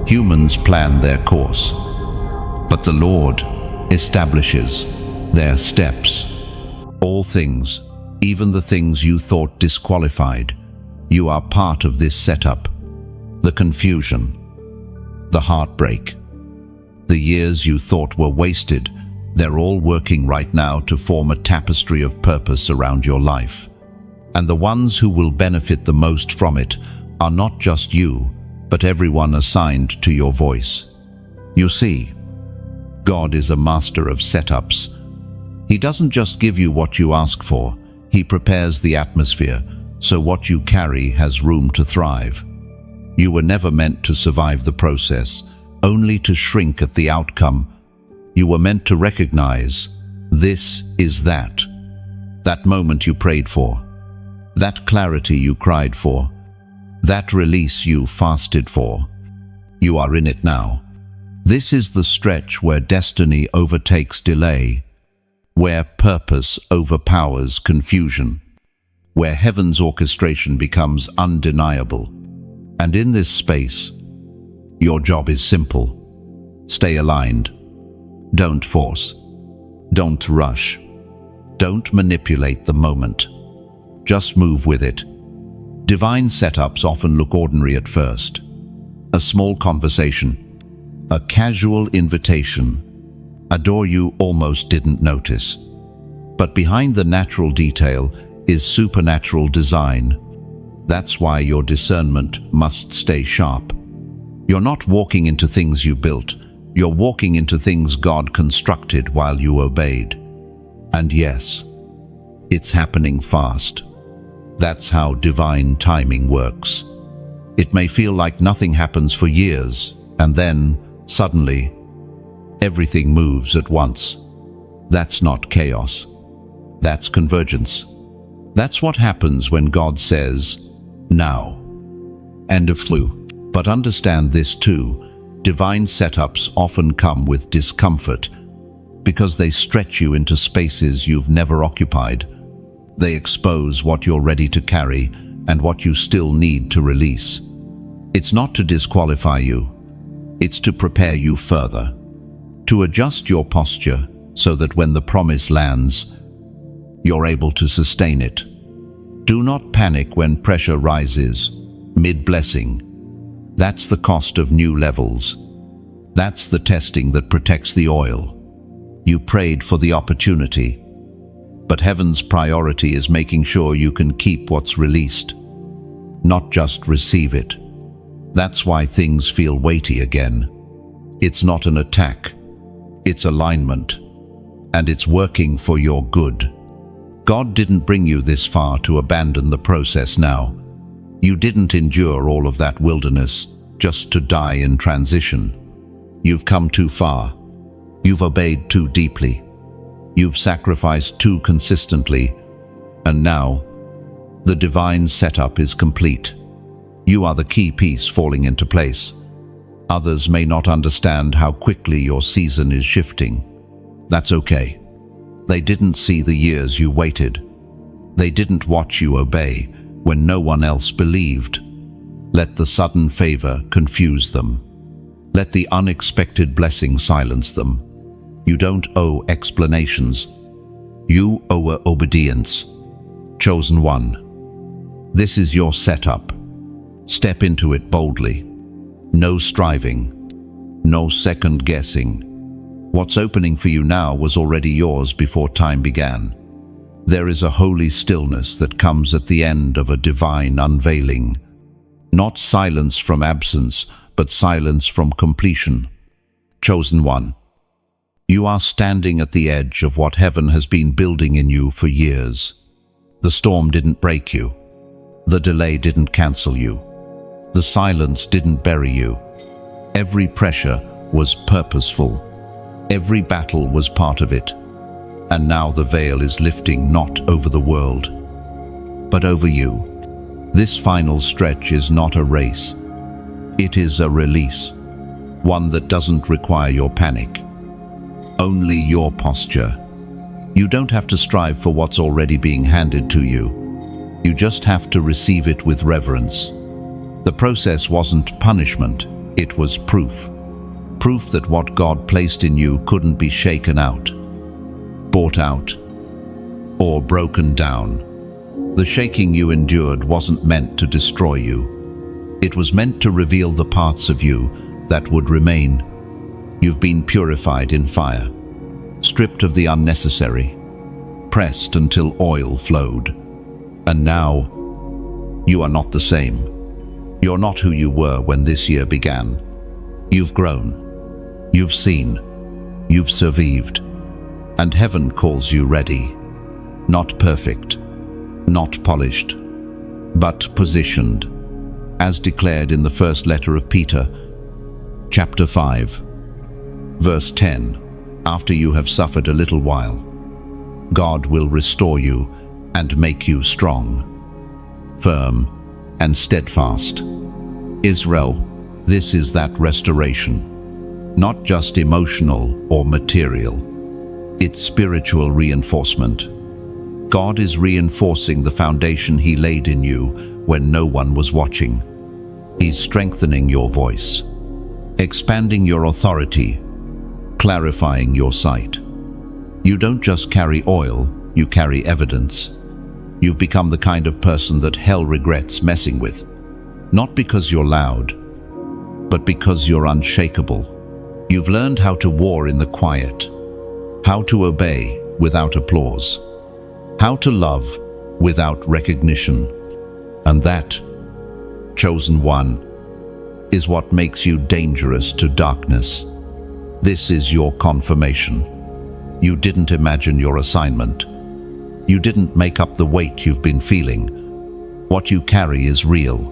humans plan their course, but the Lord establishes their steps. All things, even the things you thought disqualified, you are part of this setup. The confusion, the heartbreak, the years you thought were wasted, they're all working right now to form a tapestry of purpose around your life. And the ones who will benefit the most from it are not just you, but everyone assigned to your voice. You see, God is a master of setups. He doesn't just give you what you ask for, He prepares the atmosphere so what you carry has room to thrive. You were never meant to survive the process, only to shrink at the outcome. You were meant to recognize, this is that. That moment you prayed for, that clarity you cried for, that release you fasted for. You are in it now. This is the stretch where destiny overtakes delay, where purpose overpowers confusion, where heaven's orchestration becomes undeniable. And in this space, your job is simple. Stay aligned. Don't force. Don't rush. Don't manipulate the moment. Just move with it. Divine setups often look ordinary at first. A small conversation, a casual invitation, a door you almost didn't notice. But behind the natural detail is supernatural design. That's why your discernment must stay sharp. You're not walking into things you built. You're walking into things God constructed while you obeyed. And yes, it's happening fast. That's how divine timing works. It may feel like nothing happens for years, and then, suddenly, everything moves at once. That's not chaos. That's convergence. That's what happens when God says, now. End of clue. But understand this too. Divine setups often come with discomfort because they stretch you into spaces you've never occupied. They expose what you're ready to carry and what you still need to release. It's not to disqualify you. It's to prepare you further, to adjust your posture so that when the promise lands, you're able to sustain it. Do not panic when pressure rises mid-blessing. That's the cost of new levels. That's the testing that protects the oil. You prayed for the opportunity, but heaven's priority is making sure you can keep what's released, not just receive it. That's why things feel weighty again. It's not an attack, it's alignment, and it's working for your good. God didn't bring you this far to abandon the process now. You didn't endure all of that wilderness just to die in transition. You've come too far. You've obeyed too deeply. You've sacrificed too consistently. And now, the divine setup is complete. You are the key piece falling into place. Others may not understand how quickly your season is shifting. That's okay. They didn't see the years you waited. They didn't watch you obey when no one else believed. Let the sudden favor confuse them. Let the unexpected blessing silence them. You don't owe explanations. You owe obedience. Chosen one. This is your setup. Step into it boldly. No striving. No second guessing. What's opening for you now was already yours before time began. There is a holy stillness that comes at the end of a divine unveiling. Not silence from absence, but silence from completion. Chosen one, you are standing at the edge of what heaven has been building in you for years. The storm didn't break you. The delay didn't cancel you. The silence didn't bury you. Every pressure was purposeful. Every battle was part of it. And now the veil is lifting not over the world, but over you. This final stretch is not a race. It is a release. One that doesn't require your panic. Only your posture. You don't have to strive for what's already being handed to you. You just have to receive it with reverence. The process wasn't punishment, it was proof. Proof that what God placed in you couldn't be shaken out, bought out, or broken down. The shaking you endured wasn't meant to destroy you. It was meant to reveal the parts of you that would remain. You've been purified in fire, stripped of the unnecessary, pressed until oil flowed. And now, you are not the same. You're not who you were when this year began. You've grown. You've seen. You've survived. And heaven calls you ready. Not perfect. Not polished. But positioned. As declared in the first letter of Peter, chapter 5, verse 10. After you have suffered a little while, God will restore you and make you strong, firm, and steadfast. Israel, this is that restoration. Not just emotional or material. It's spiritual reinforcement. God is reinforcing the foundation He laid in you when no one was watching. He's strengthening your voice, expanding your authority, clarifying your sight. You don't just carry oil, you carry evidence. You've become the kind of person that hell regrets messing with. Not because you're loud, but because you're unshakable. You've learned how to war in the quiet, how to obey without applause, how to love without recognition. And that, chosen one, is what makes you dangerous to darkness. This is your confirmation. You didn't imagine your assignment. You didn't make up the weight you've been feeling. What you carry is real.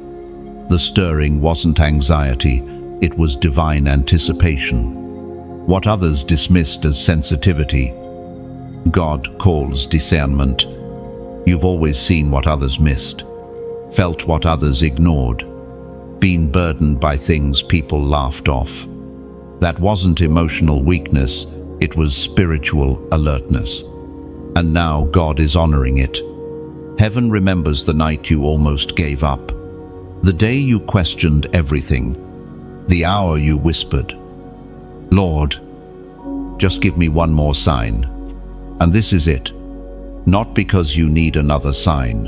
The stirring wasn't anxiety, it was divine anticipation. What others dismissed as sensitivity, God calls discernment. You've always seen what others missed, felt what others ignored, been burdened by things people laughed off. That wasn't emotional weakness, it was spiritual alertness. And now God is honoring it. Heaven remembers the night you almost gave up, the day you questioned everything, the hour you whispered, Lord, just give me one more sign. And this is it. Not because you need another sign,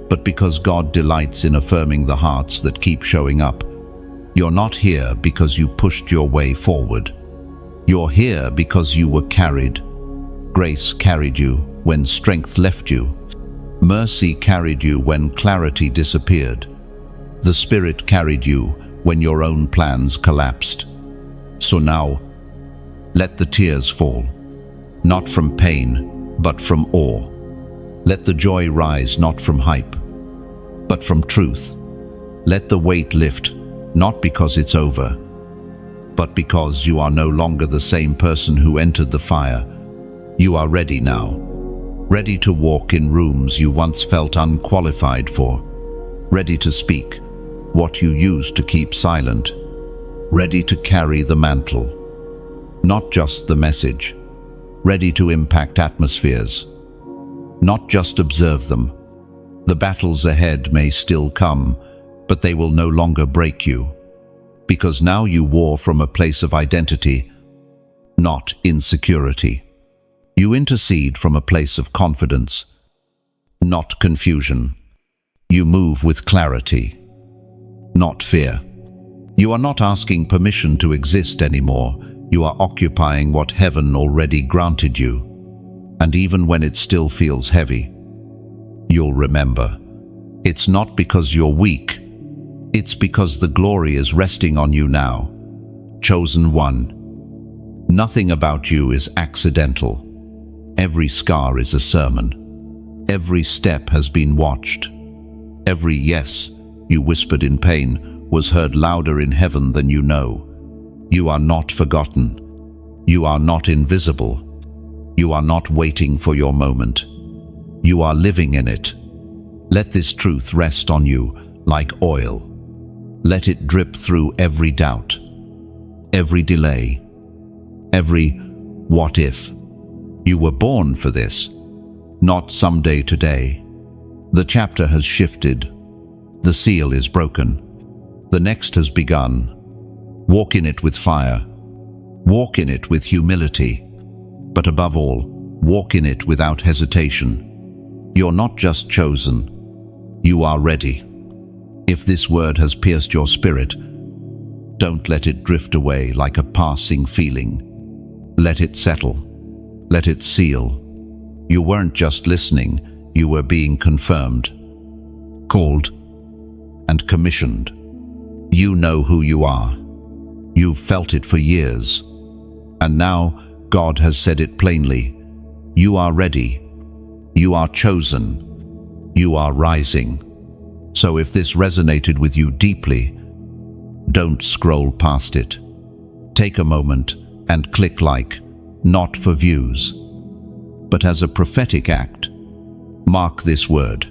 but because God delights in affirming the hearts that keep showing up. You're not here because you pushed your way forward. You're here because you were carried. Grace carried you when strength left you. Mercy carried you when clarity disappeared. The Spirit carried you when your own plans collapsed. So now, let the tears fall, not from pain, but from awe. Let the joy rise not from hype, but from truth. Let the weight lift, not because it's over, but because you are no longer the same person who entered the fire. You are ready now, ready to walk in rooms you once felt unqualified for, ready to speak what you used to keep silent, ready to carry the mantle, not just the message, ready to impact atmospheres, not just observe them. The battles ahead may still come, but they will no longer break you, because now you war from a place of identity, not insecurity. You intercede from a place of confidence, not confusion. You move with clarity, not fear. You are not asking permission to exist anymore. You are occupying what heaven already granted you. And even when it still feels heavy, you'll remember. It's not because you're weak. It's because the glory is resting on you now. Chosen one. Nothing about you is accidental. Every scar is a sermon. Every step has been watched. Every yes you whispered in pain was heard louder in heaven than you know. You are not forgotten. You are not invisible. You are not waiting for your moment. You are living in it. Let this truth rest on you like oil. Let it drip through every doubt, every delay, every what if. You were born for this, not someday today. The chapter has shifted. The seal is broken. The next has begun. Walk in it with fire. Walk in it with humility. But above all, walk in it without hesitation. You're not just chosen. You are ready. If this word has pierced your spirit, don't let it drift away like a passing feeling. Let it settle. Let it seal. You weren't just listening, you were being confirmed, called, and commissioned. You know who you are. You've felt it for years. And now God has said it plainly. You are ready. You are chosen. You are rising. So if this resonated with you deeply, don't scroll past it. Take a moment and click like, not for views, but as a prophetic act. Mark this word.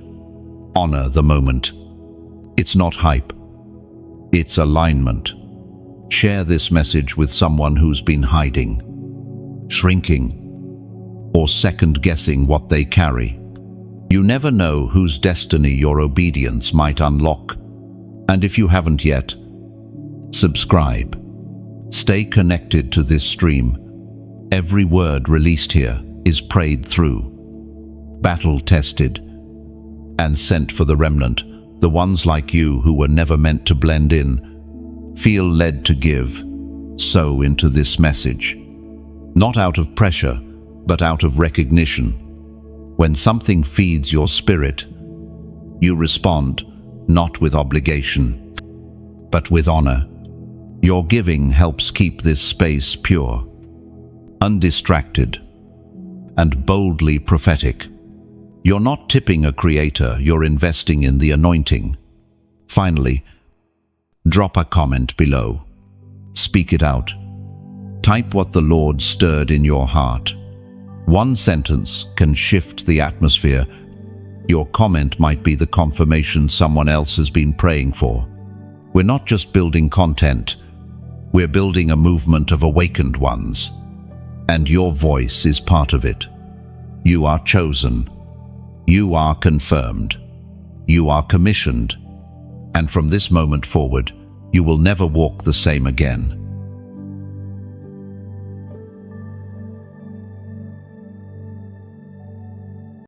Honor the moment. It's not hype. It's alignment. Share this message with someone who's been hiding, shrinking, or second-guessing what they carry. You never know whose destiny your obedience might unlock. And if you haven't yet, subscribe. Stay connected to this stream. Every word released here is prayed through, battle-tested, and sent for the remnant, the ones like you who were never meant to blend in. Feel led to give, sow into this message. Not out of pressure, but out of recognition. When something feeds your spirit, you respond not with obligation, but with honor. Your giving helps keep this space pure, undistracted, and boldly prophetic. You're not tipping a creator, you're investing in the anointing. Finally, drop a comment below. Speak it out. Type what the Lord stirred in your heart. One sentence can shift the atmosphere. Your comment might be the confirmation someone else has been praying for. We're not just building content, we're building a movement of awakened ones. And your voice is part of it. You are chosen. You are confirmed. You are commissioned. And from this moment forward, you will never walk the same again.